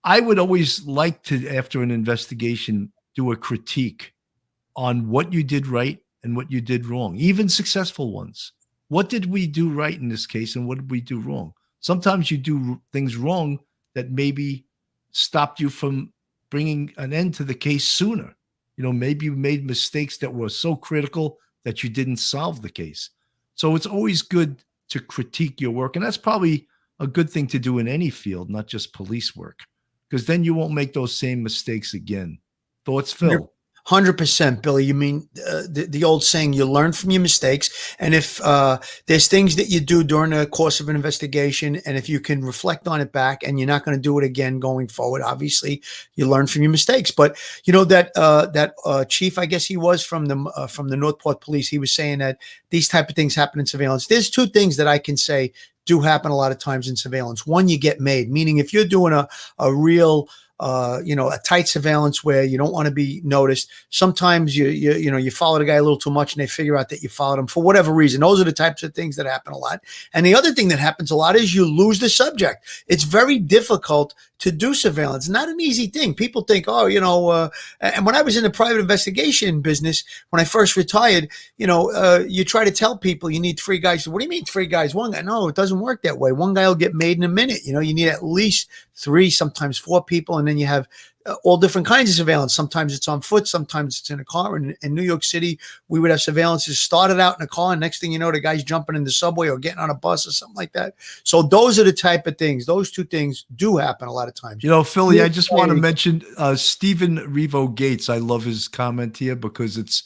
I would always like to, after an investigation, do a critique on what you did right and what you did wrong, even successful ones. What did we do right in this case and what did we do wrong? Sometimes you do things wrong that maybe stopped you from bringing an end to the case sooner. Maybe you made mistakes that were so critical that you didn't solve the case. So it's always good to critique your work. And that's probably a good thing to do in any field, not just police work, because then you won't make those same mistakes again. Thoughts, Phil? 100%, Billy. You mean the old saying, you learn from your mistakes. And if there's things that you do during the course of an investigation, and if you can reflect on it back and you're not going to do it again going forward, obviously you learn from your mistakes. But that chief, I guess he was from the Northport Police, he was saying that these type of things happen in surveillance. There's two things that I can say do happen a lot of times in surveillance. One, you get made, meaning if you're doing a real a tight surveillance where you don't want to be noticed. Sometimes you follow the guy a little too much and they figure out that you followed him for whatever reason. Those are the types of things that happen a lot. And the other thing that happens a lot is you lose the subject. It's very difficult to do surveillance. Not an easy thing. People think, and when I was in the private investigation business, when I first retired, you try to tell people you need 3 guys. What do you mean 3 guys? 1 guy? No, it doesn't work that way. 1 guy will get made in a minute. You need at least 3, sometimes 4 people. And then you have all different kinds of surveillance. Sometimes it's on foot. Sometimes it's in a car. And in New York City, we would have surveillances started out in a car. And next thing you know, the guy's jumping in the subway or getting on a bus or something like that. So those are the type of things. Those two things do happen a lot of times. Philly, I just want to mention Stephen Revo Gates. I love his comment here because it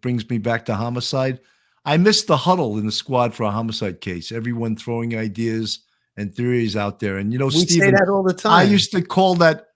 brings me back to homicide. I missed the huddle in the squad for a homicide case. Everyone throwing ideas and theories out there. And, we Stephen, say that all the time. I used to call that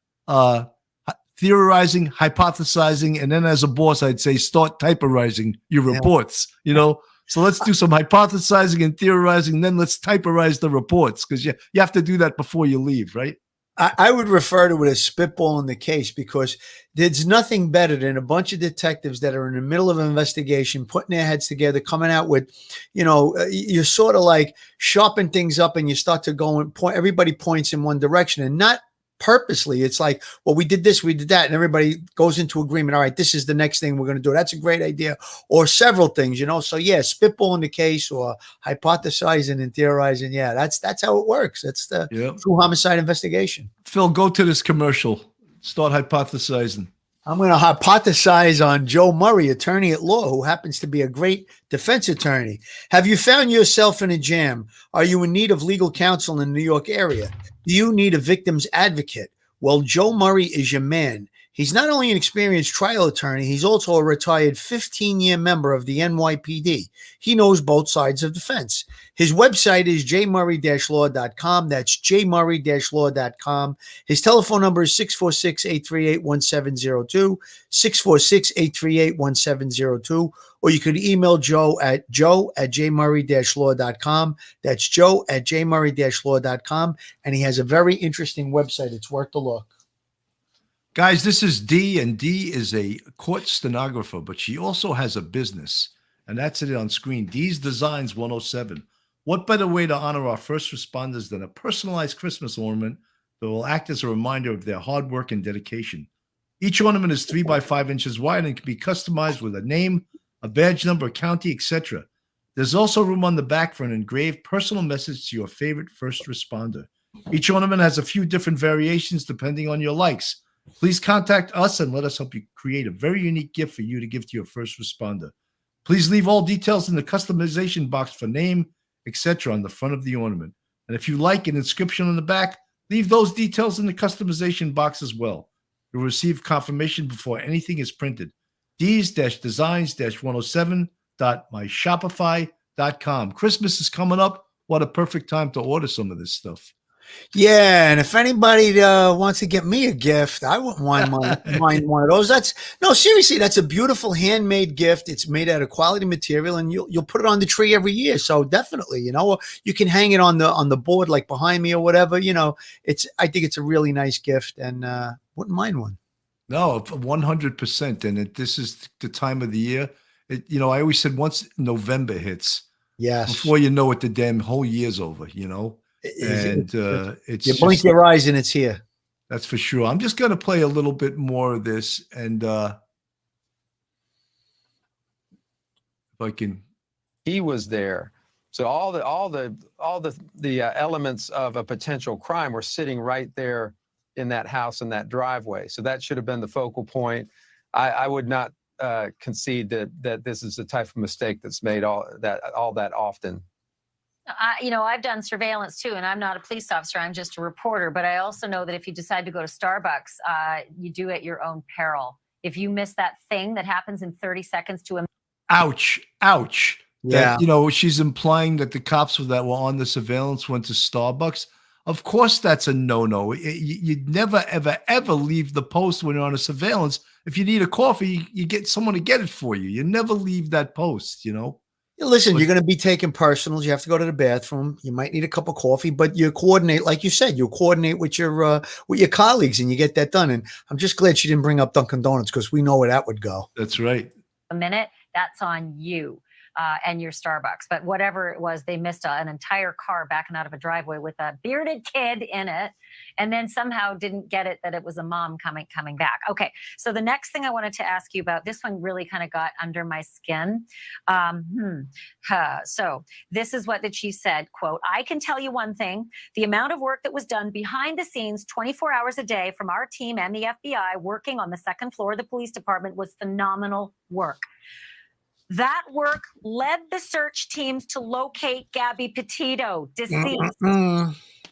theorizing, hypothesizing, and then as a boss, I'd say start typerizing your reports, So let's do some hypothesizing and theorizing, then let's typerize the reports because you have to do that before you leave, right? I would refer to it as spitballing the case because there's nothing better than a bunch of detectives that are in the middle of an investigation, putting their heads together, coming out with, you sort of like sharpen things up and you start to go and point, everybody points in one direction and not purposely. It's like, well, we did this, we did that, and everybody goes into agreement. All right, this is the next thing we're going to do. That's a great idea, or several things, So yeah, spitballing the case or hypothesizing and theorizing. Yeah, that's how it works. That's the true homicide investigation. Phil, go to this commercial. Start hypothesizing. I'm going to hypothesize on Joe Murray, attorney at law, who happens to be a great defense attorney. Have you found yourself in a jam? Are you in need of legal counsel in the New York area? Do you need a victim's advocate? Well, Joe Murray is your man. He's not only an experienced trial attorney, he's also a retired 15-year member of the NYPD. He knows both sides of the fence. His website is jmurray-law.com. That's jmurray-law.com. His telephone number is 646-838-1702, 646-838-1702, or you could email Joe at jmurray-law.com. That's Joe at jmurray-law.com. And he has a very interesting website. It's worth a look. Guys, this is Dee, and Dee is a court stenographer, but she also has a business, and that's it on screen. Dee's Designs 107. What better way to honor our first responders than a personalized Christmas ornament that will act as a reminder of their hard work and dedication? Each ornament is 3 by 5 inches wide and can be customized with a name, a badge number, a county, etc. There's also room on the back for an engraved personal message to your favorite first responder. Each ornament has a few different variations depending on your likes. Please contact us and let us help you create a very unique gift for you to give to your first responder. Please leave all details in the customization box for name, etc. on the front of the ornament. And if you like an inscription on the back, leave those details in the customization box as well. You'll receive confirmation before anything is printed. Dees-designs-107.myshopify.com. Christmas is coming up. What a perfect time to order some of this stuff. Yeah, and if anybody wants to get me a gift, I wouldn't mind one of those. Seriously, that's a beautiful handmade gift. It's made out of quality material, and you'll put it on the tree every year. So definitely, you can hang it on the board like behind me or whatever. I think it's a really nice gift, and wouldn't mind one. No, 100%. And this is the time of the year. I always said once November hits, yes, before you know it, the damn whole year's over. And it's you blink your eyes and it's here. That's for sure. I'm just going to play a little bit more of this, and if I can. He was there, so all the elements of a potential crime were sitting right there in that house in that driveway. So that should have been the focal point. I would not concede that this is the type of mistake that's made all that often. I've done surveillance too, and I'm not a police officer. I'm just a reporter. But I also know that if you decide to go to Starbucks, you do at your own peril. If you miss that thing that happens in 30 seconds to a ouch. Yeah. That, she's implying that the cops that were on the surveillance went to Starbucks. Of course, that's a no-no. You'd never, ever, ever leave the post when you're on a surveillance. If you need a coffee, you get someone to get it for you. You never leave that post, Listen, you're going to be taking personals. You have to go to the bathroom. You might need a cup of coffee, but you coordinate, like you said, with your colleagues, and you get that done. And I'm just glad she didn't bring up Dunkin' Donuts, because we know where that would go. That's right. A minute, that's on you and your Starbucks. But whatever it was, they missed an entire car backing out of a driveway with a bearded kid in it, and then somehow didn't get it that it was a mom coming back. Okay, so the next thing I wanted to ask you about, this one really kind of got under my skin. So this is what the chief said, quote, "I can tell you one thing, the amount of work that was done behind the scenes 24 hours a day from our team and the FBI working on the second floor of the police department was phenomenal work. That work led the search teams to locate Gabby Petito, deceased."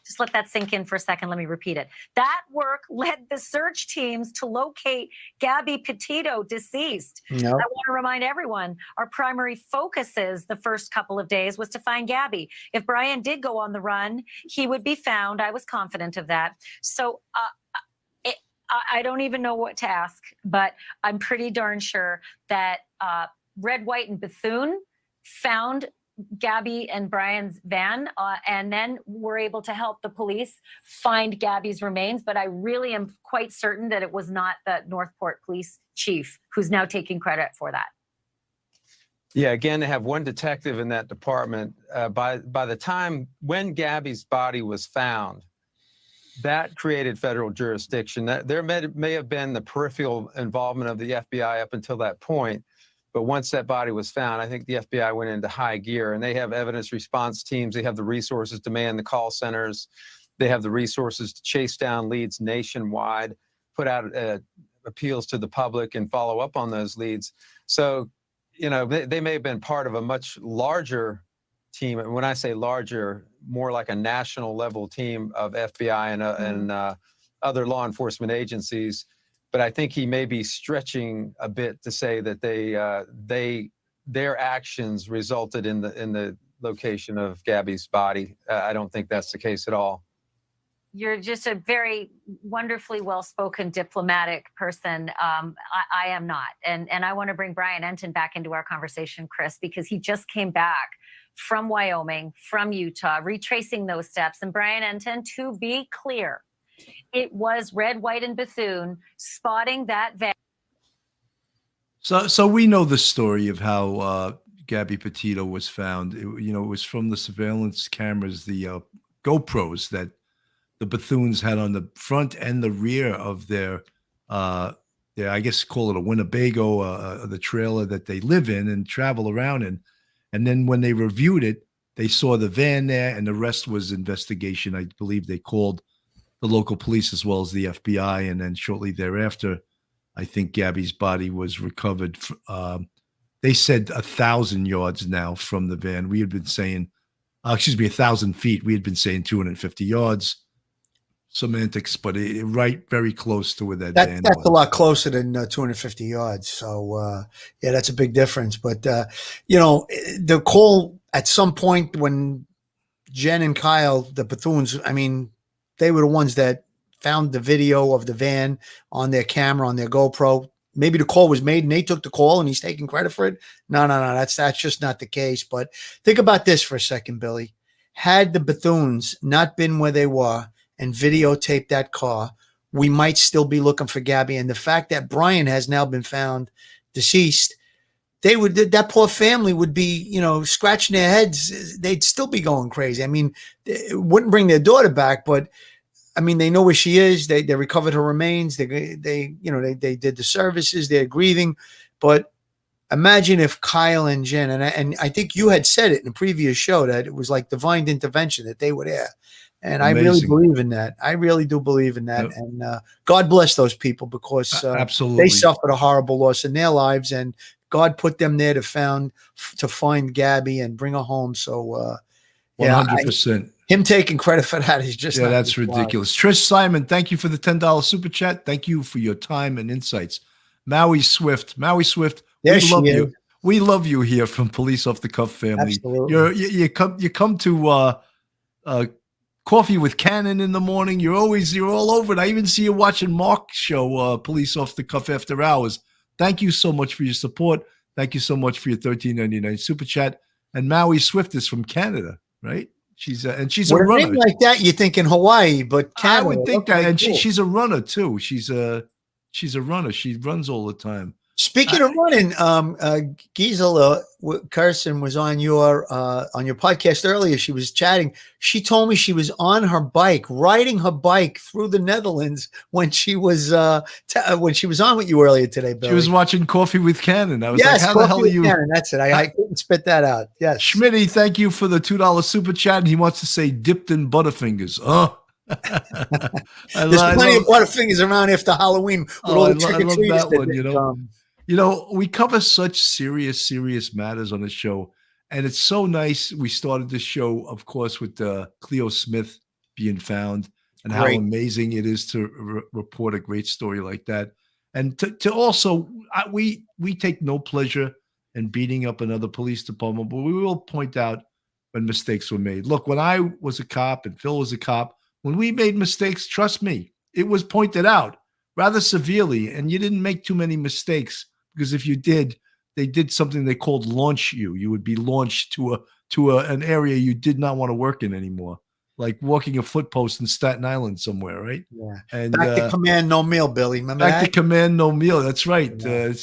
Just let that sink in for a second. Let me repeat it. That work led the search teams to locate Gabby Petito, deceased. Yep. I want to remind everyone, our primary focuses the first couple of days was to find Gabby. If Brian did go on the run, he would be found. I was confident of that. So I don't even know what to ask, but I'm pretty darn sure that Red, White, and Bethune found Gabby and Brian's van, and then were able to help the police find Gabby's remains. But I really am quite certain that it was not the Northport police chief, who's now taking credit for that. Yeah, again, they have one detective in that department. By the time when Gabby's body was found, that created federal jurisdiction. That there may have been the peripheral involvement of the FBI up until that point, but once that body was found, I think the FBI went into high gear, and they have evidence response teams. They have the resources to man the call centers. They have the resources to chase down leads nationwide, put out appeals to the public, and follow up on those leads. So, you know, they may have been part of a much larger team. And when I say larger, more like a national level team of FBI and other law enforcement agencies. But I think he may be stretching a bit to say that their actions resulted in the location of Gabby's body. I don't think that's the case at all. You're just a very wonderfully well-spoken diplomatic person. I am not. And I want to bring Brian Enton back into our conversation, Chris, because he just came back from Wyoming, from Utah, retracing those steps. And Brian Enton, to be clear, it was Red, White, and Bethune spotting that van. So we know the story of how Gabby Petito was found. It was from the surveillance cameras, the GoPros that the Bethunes had on the front and the rear of their I guess call it a Winnebago, the trailer that they live in and travel around in. And then when they reviewed it, they saw the van there, and the rest was investigation. I believe they called the local police as well as the FBI. And then shortly thereafter, I think Gabby's body was recovered. They said 1,000 yards now from the van. We had been saying, 1,000 feet. We had been saying 250 yards. Semantics, but right very close to where van was. That's a lot closer than 250 yards. So, yeah, that's a big difference. But, the call at some point when Jen and Kyle, the Bethunes, I mean, they were the ones that found the video of the van on their camera, on their GoPro. Maybe the call was made and they took the call and he's taking credit for it. No. That's just not the case. But think about this for a second, Billy. Had the Bethunes not been where they were and videotaped that car, we might still be looking for Gabby. And the fact that Brian has now been found deceased, that poor family would be, scratching their heads. They'd still be going crazy. I mean, it wouldn't bring their daughter back, but I mean, they know where she is. They recovered her remains. They did the services. They're grieving. But imagine if Kyle and Jen, and I think you had said it in a previous show that it was like divine intervention that they were there. And amazing. I really believe in that. I really do believe in that. Yep. And God bless those people because absolutely they suffered a horrible loss in their lives, and God put them there to find Gabby and bring her home. So, 100%. Him taking credit for that is just that's ridiculous. Trish Simon, thank you for the $10 super chat. Thank you for your time and insights. Maui Swift, we love you. We love you here from Police Off the Cuff family. Absolutely. You come to Coffee with Cannon in the morning. You're all over it. I even see you watching Mark's show, Police Off the Cuff After Hours. Thank you so much for your support. Thank you so much for your $13.99 super chat. And Maui Swift is from Canada, right? She's a runner. Name like that, you think in Hawaii, but Canada. I would think that, and cool. She's a runner too. She's a runner. She runs all the time. Speaking of running, Gisela Carson was on your podcast earlier. She was chatting. She told me she was on her bike, riding her bike through the Netherlands when she was on with you earlier today, Billy. She was watching Coffee with Cannon. I was like, how the hell are you? Cannon, that's it. I couldn't spit that out. Yes. Schmitty, thank you for the $2 super chat. And he wants to say dipped in Butterfingers. There's plenty of Butterfingers around after Halloween with all the trick-or-treaters. We cover such serious matters on the show, and it's so nice. We started the show, of course, with Cleo Smith being found, and how amazing it is to report a great story like that. And to also, we take no pleasure in beating up another police department, but we will point out when mistakes were made. Look, when I was a cop and Phil was a cop, when we made mistakes, trust me, it was pointed out rather severely, and you didn't make too many mistakes. Because if you did, they did something they called launch you. You would be launched to an area you did not want to work in anymore. like walking a foot post in Staten Island somewhere, right? Yeah. And Back to command, no meal, Billy. Remember back to that? command, no meal. That's right. Yeah.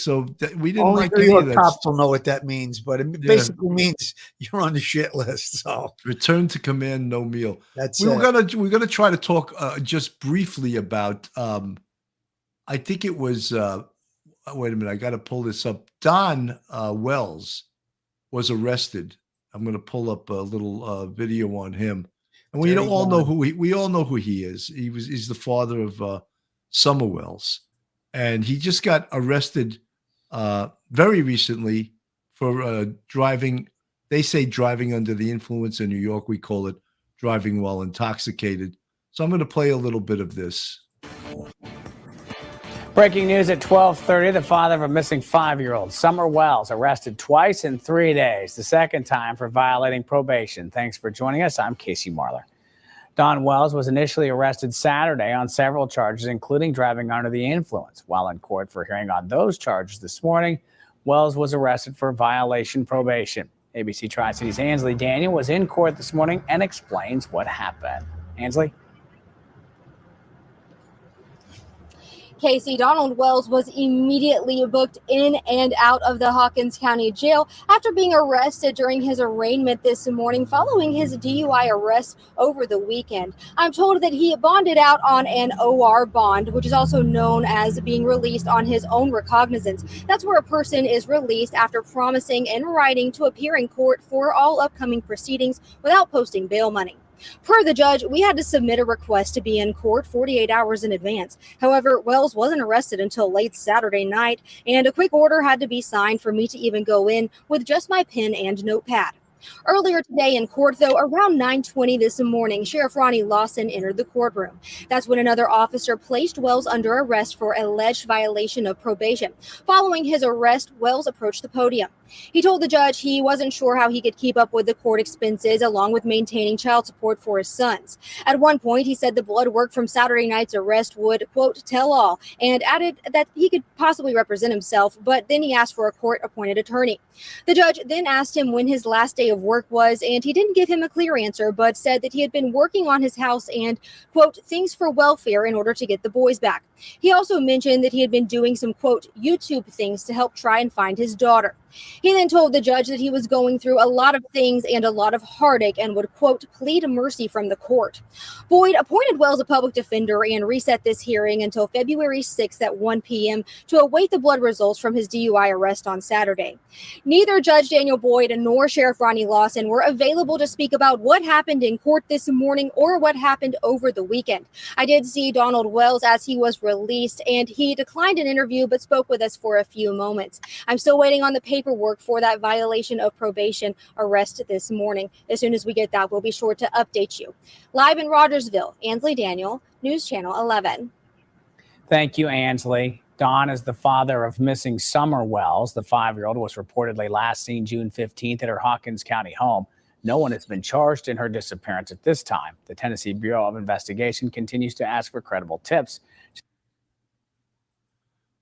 We didn't Only like New any York of that. cops will know what that means, but it Yeah. basically means you're on the shit list. So Return to command, no meal. that's We it. we're gonna try to talk just briefly about. I think it was. Wait a minute, I got to pull this up. Don Wells was arrested. I'm going to pull up a little video on him, and we Dirty all know Don. we all know who he is. He's the father of Summer Wells, and he just got arrested very recently for driving. They say driving under the influence. In New York, we call it driving while intoxicated. So I'm going to play a little bit of this. Breaking news at 12:30, the father of a missing 5-year-old, Summer Wells, arrested twice in 3 days, the second time for violating probation. Thanks for joining us. I'm Casey Marler. Don Wells was initially arrested Saturday on several charges, including driving under the influence. While in court for hearing on those charges this morning, Wells was arrested for violation probation. ABC Tri-Cities' Ansley Daniel was in court this morning and explains what happened. Ansley? Casey, Donald Wells was immediately booked in and out of the Hawkins County Jail after being arrested during his arraignment this morning following his DUI arrest over the weekend. I'm told that he bonded out on an OR bond, which is also known as being released on his own recognizance. That's where a person is released after promising in writing to appear in court for all upcoming proceedings without posting bail money. Per the judge, we had to submit a request to be in court 48 hours in advance. However, Wells wasn't arrested until late Saturday night, and a quick order had to be signed for me to even go in with just my pen and notepad. Earlier today in court, though, around 9:20 this morning, Sheriff Ronnie Lawson entered the courtroom. That's when another officer placed Wells under arrest for alleged violation of probation. Following his arrest, Wells approached the podium. He told the judge he wasn't sure how he could keep up with the court expenses along with maintaining child support for his sons. At one point, he said the blood work from Saturday night's arrest would, quote, tell all, and added that he could possibly represent himself, but then he asked for a court-appointed attorney. The judge then asked him when his last day of work was, and he didn't give him a clear answer, but said that he had been working on his house and, quote, things for welfare in order to get the boys back. He also mentioned that he had been doing some, quote, YouTube things to help try and find his daughter. He then told the judge that he was going through a lot of things and a lot of heartache and would, quote, plead mercy from the court. Boyd appointed Wells a public defender and reset this hearing until February 6th at 1 p.m. to await the blood results from his DUI arrest on Saturday. Neither Judge Daniel Boyd nor Sheriff Ronnie Lawson were available to speak about what happened in court this morning or what happened over the weekend. I did see Donald Wells as he was released, and he declined an interview but spoke with us for a few moments. I'm still waiting on the paperwork for that violation of probation arrest this morning. As soon as we get that, we'll be sure to update you. Live in Rogersville, Ansley Daniel, News Channel 11. Thank you, Ansley. Don is the father of missing Summer Wells. The 5-year-old was reportedly last seen June 15th at her Hawkins County home. No one has been charged in her disappearance at this time. The Tennessee Bureau of Investigation continues to ask for credible tips.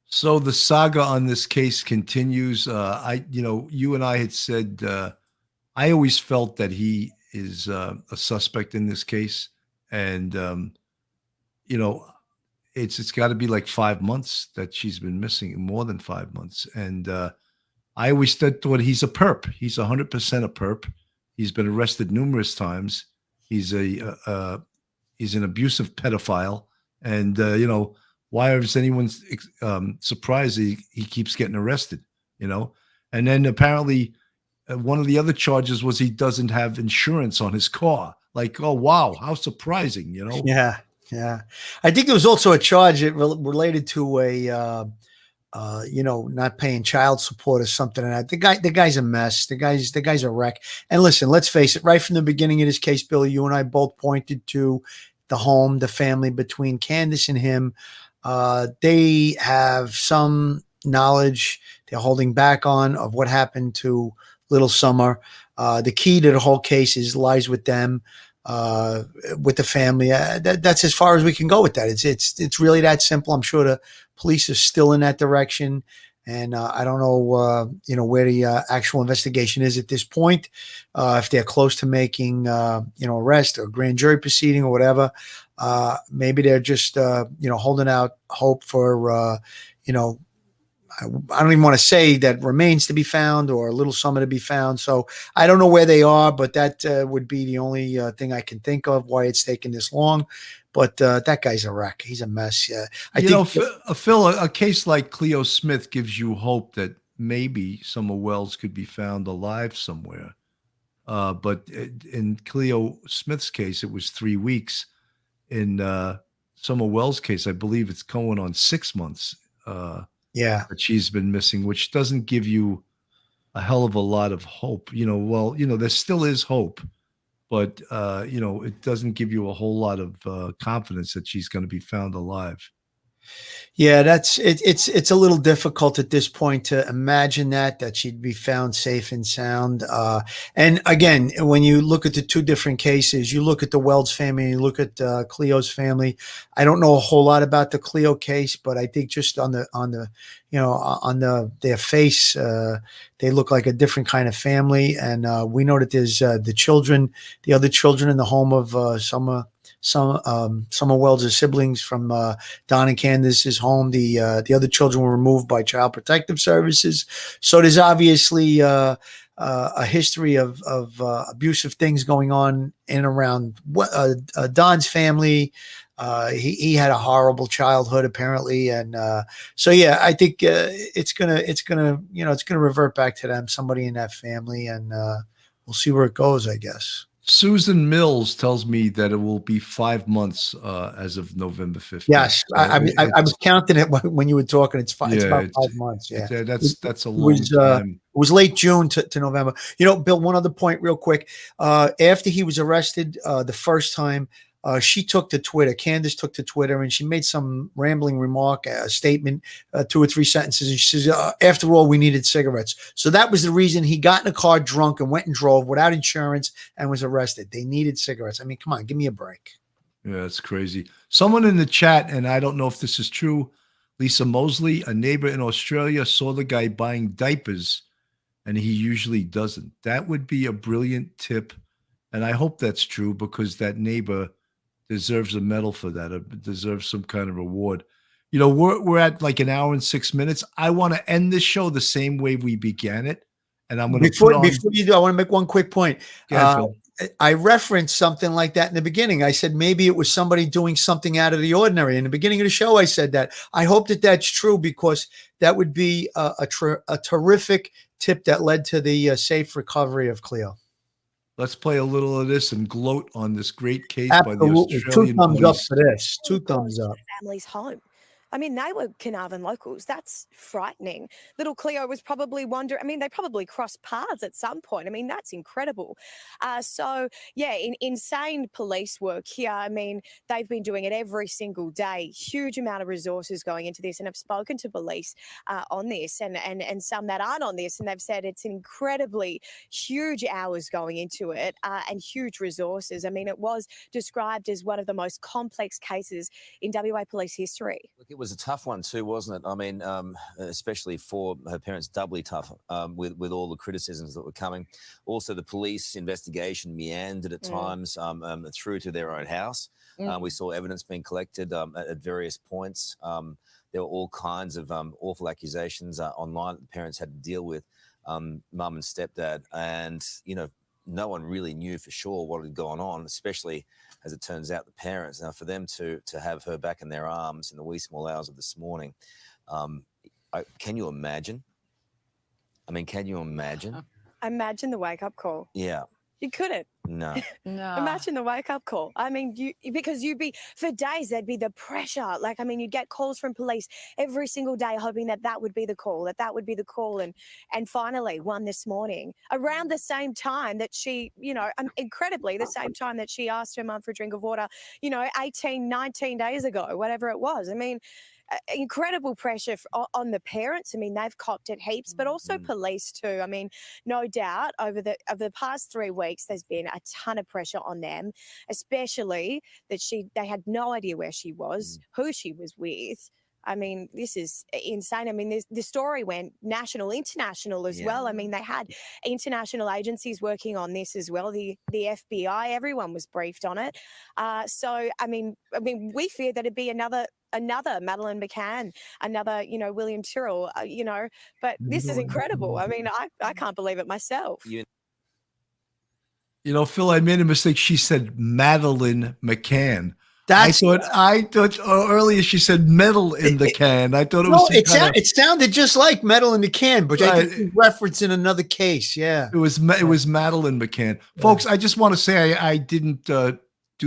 So the saga on this case continues. You and I had said, I always felt that he is a suspect in this case. And, it's got to be like 5 months that she's been missing, more than 5 months. And I always thought he's a perp. He's 100% a perp. He's been arrested numerous times. He's an abusive pedophile. And, why is anyone surprised he keeps getting arrested, And then apparently one of the other charges was he doesn't have insurance on his car. Like, oh, wow, how surprising, Yeah. Yeah. I think there was also a charge related to not paying child support or something. And the guy's a mess. The guy's a wreck. And listen, let's face it, right from the beginning of this case, Billy, you and I both pointed to the home, the family between Candace and him. They have some knowledge they're holding back on of what happened to little Summer. The key to the whole case lies with them, with the family. That's as far as we can go with that. It's really that simple. I'm sure the police are still in that direction. And I don't know, where the actual investigation is at this point. If they're close to making, arrest or grand jury proceeding or whatever, maybe they're just, holding out hope for, I don't even want to say that remains to be found or a little something to be found. So I don't know where they are, but that would be the only thing I can think of why it's taken this long. But that guy's a wreck. He's a mess. Phil, a case like Cleo Smith gives you hope that maybe Summer Wells could be found alive somewhere. But in Cleo Smith's case, it was 3 weeks. In Summer Wells' case, I believe it's going on 6 months. That she's been missing, which doesn't give you a hell of a lot of hope. There still is hope, but it doesn't give you a whole lot of confidence that she's going to be found alive. Yeah, it's a little difficult at this point to imagine that she'd be found safe and sound. And again, when you look at the two different cases, you look at the Wells family, you look at Cleo's family. I don't know a whole lot about the Cleo case, but I think just on their face, they look like a different kind of family. And we know that there's the other children in the home of Summer Wells' siblings from Don and Candace's home. The other children were removed by Child Protective Services. So there's obviously a history of abusive things going on in and around Don's family. He had a horrible childhood apparently, and I think it's gonna revert back to them, somebody in that family, and we'll see where it goes, I guess. Susan Mills tells me that it will be 5 months as of November 15th. Yes, I was counting it when you were talking. It's about 5 months. Yeah, that's a long time. It was late June to November. Bill, one other point real quick. After he was arrested the first time, she took to Twitter. Candace took to Twitter, and she made some rambling remark, a statement, 2 or 3 sentences. And she says, after all, we needed cigarettes. So that was the reason he got in a car drunk and went and drove without insurance and was arrested. They needed cigarettes. I mean, come on, give me a break. Yeah, it's crazy. Someone in the chat, and I don't know if this is true, Lisa Mosley, a neighbor in Australia, saw the guy buying diapers, and he usually doesn't. That would be a brilliant tip, and I hope that's true because that neighbor deserves a medal for that. It deserves some kind of reward. We're at like an hour and 6 minutes. I want to end this show the same way we began it, and I'm going to before you do, I want to make one quick point. Phil. I referenced something like that in the beginning. I said maybe it was somebody doing something out of the ordinary. In the beginning of the show, I said that. I hope that that's true because that would be a terrific tip that led to the safe recovery of Cleo. Let's play a little of this and gloat on this great case Absolutely. by the Australian 2 thumbs police. up for this. 2 thumbs up. Family's home. I mean, they were Carnarvon locals. That's frightening. Little Cleo was probably wondering. I mean, they probably crossed paths at some point. I mean, that's incredible. Insane police work here. I mean, they've been doing it every single day. Huge amount of resources going into this, and I've spoken to police on this, and some that aren't on this, and they've said it's incredibly huge hours going into it and huge resources. I mean, it was described as one of the most complex cases in WA police history. Look, it was a tough one too, wasn't it? I mean, especially for her parents, doubly tough with all the criticisms that were coming. Also, the police investigation meandered at times through to their own house. We saw evidence being collected at various points. There were all kinds of awful accusations online that the parents had to deal with, mum and stepdad. And, no one really knew for sure what had gone on, especially as it turns out the parents. Now, for them to have her back in their arms in the wee small hours of this morning, can you imagine? I mean, can you imagine? Imagine the wake-up call. Yeah. You couldn't. No. No. Imagine the wake-up call. I mean, because you'd be, for days, there'd be the pressure. Like, I mean, you'd get calls from police every single day hoping that would be the call, that would be the call. And finally, one this morning, around the same time that she, incredibly, the same time that she asked her mum for a drink of water, 18, 19 days ago, whatever it was. I mean, incredible pressure on the parents. I mean, they've copped it heaps, but also police too. I mean, no doubt over the past 3 weeks, there's been a ton of pressure on them, especially that they had no idea where she was, who she was with. I mean, this is insane. I mean, the story went national, international as well. I mean, they had international agencies working on this as well. The FBI, everyone was briefed on it. So, I mean, we fear that it'd be another Madeleine McCann, another, William Tyrrell, but this is incredible. I mean, I can't believe it myself. Phil, I made a mistake. She said Madeleine McCann. I thought earlier she said metal in the can. I thought it sounded just like metal in the can, but I think you referenced in another case. Yeah, it was Madeleine McCann. Yeah. Folks, I just want to say I didn't do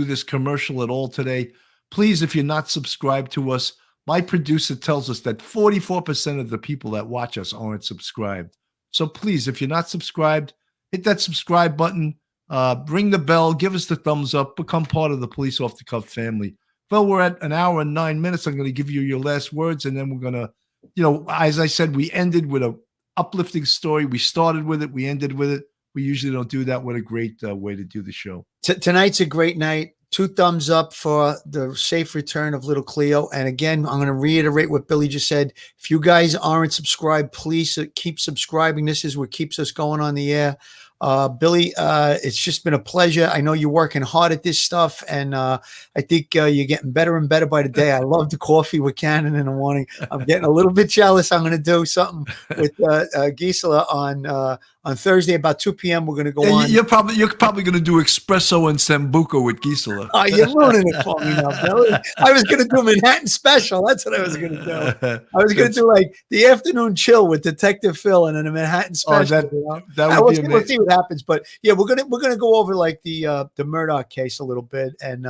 this commercial at all today. Please, if you're not subscribed to us, my producer tells us that 44% of the people that watch us aren't subscribed. So please, if you're not subscribed, hit that subscribe button. Ring the bell, give us the thumbs up, become part of the Police Off the Cuff family. Well, we're at an hour and 9 minutes. I'm going to give you your last words, and then we're going to, as I said, we ended with a uplifting story. We started with it, we ended with it. We usually don't do that. What a great way to do the show. Tonight's a great night. 2 thumbs up for the safe return of little Cleo. And again, I'm going to reiterate what Billy just said. If you guys aren't subscribed, please keep subscribing. This is what keeps us going on the air. Billy, it's just been a pleasure. I know you're working hard at this stuff, and I think you're getting better and better by the day. I love the coffee with Cannon in the morning. I'm getting a little bit jealous. I'm going to do something with Gisela on Thursday about 2 p.m. We're going to go on. You're probably going to do espresso and sambuca with Gisela. Oh, you're ruining it for me now, Billy. I was going to do Manhattan Special. That's what I was going to do. I was going to do like the afternoon chill with Detective Phil and then a Manhattan Special. That would be amazing. We'll see what happens, but yeah, we're gonna go over like the Murdoch case a little bit, and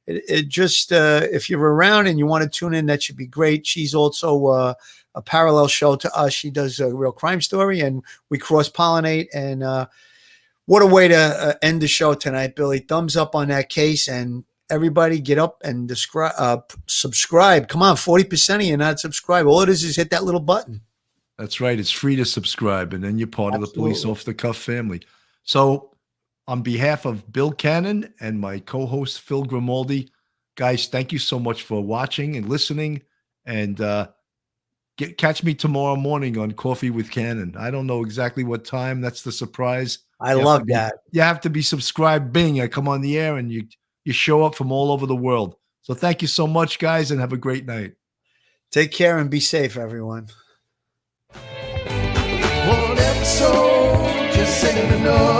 it just if you're around and you want to tune in, that should be great. She's also a parallel show to us. She does a real crime story, and we cross pollinate. And what a way to end the show tonight, Billy. Thumbs up on that case, and everybody get up and subscribe. Come on, 40% of you not subscribe. All it is hit that little button. That's right. It's free to subscribe, and then you're part of the Police Off the Cuff family. So on behalf of Bill Cannon and my co-host Phil Grimaldi, guys, thank you so much for watching and listening. And catch me tomorrow morning on Coffee with Cannon. I don't know exactly what time. That's the surprise. I love that. You have to be subscribed. Bing, I come on the air, and you show up from all over the world. So thank you so much, guys, and have a great night. Take care and be safe, everyone. One episode just ain't enough.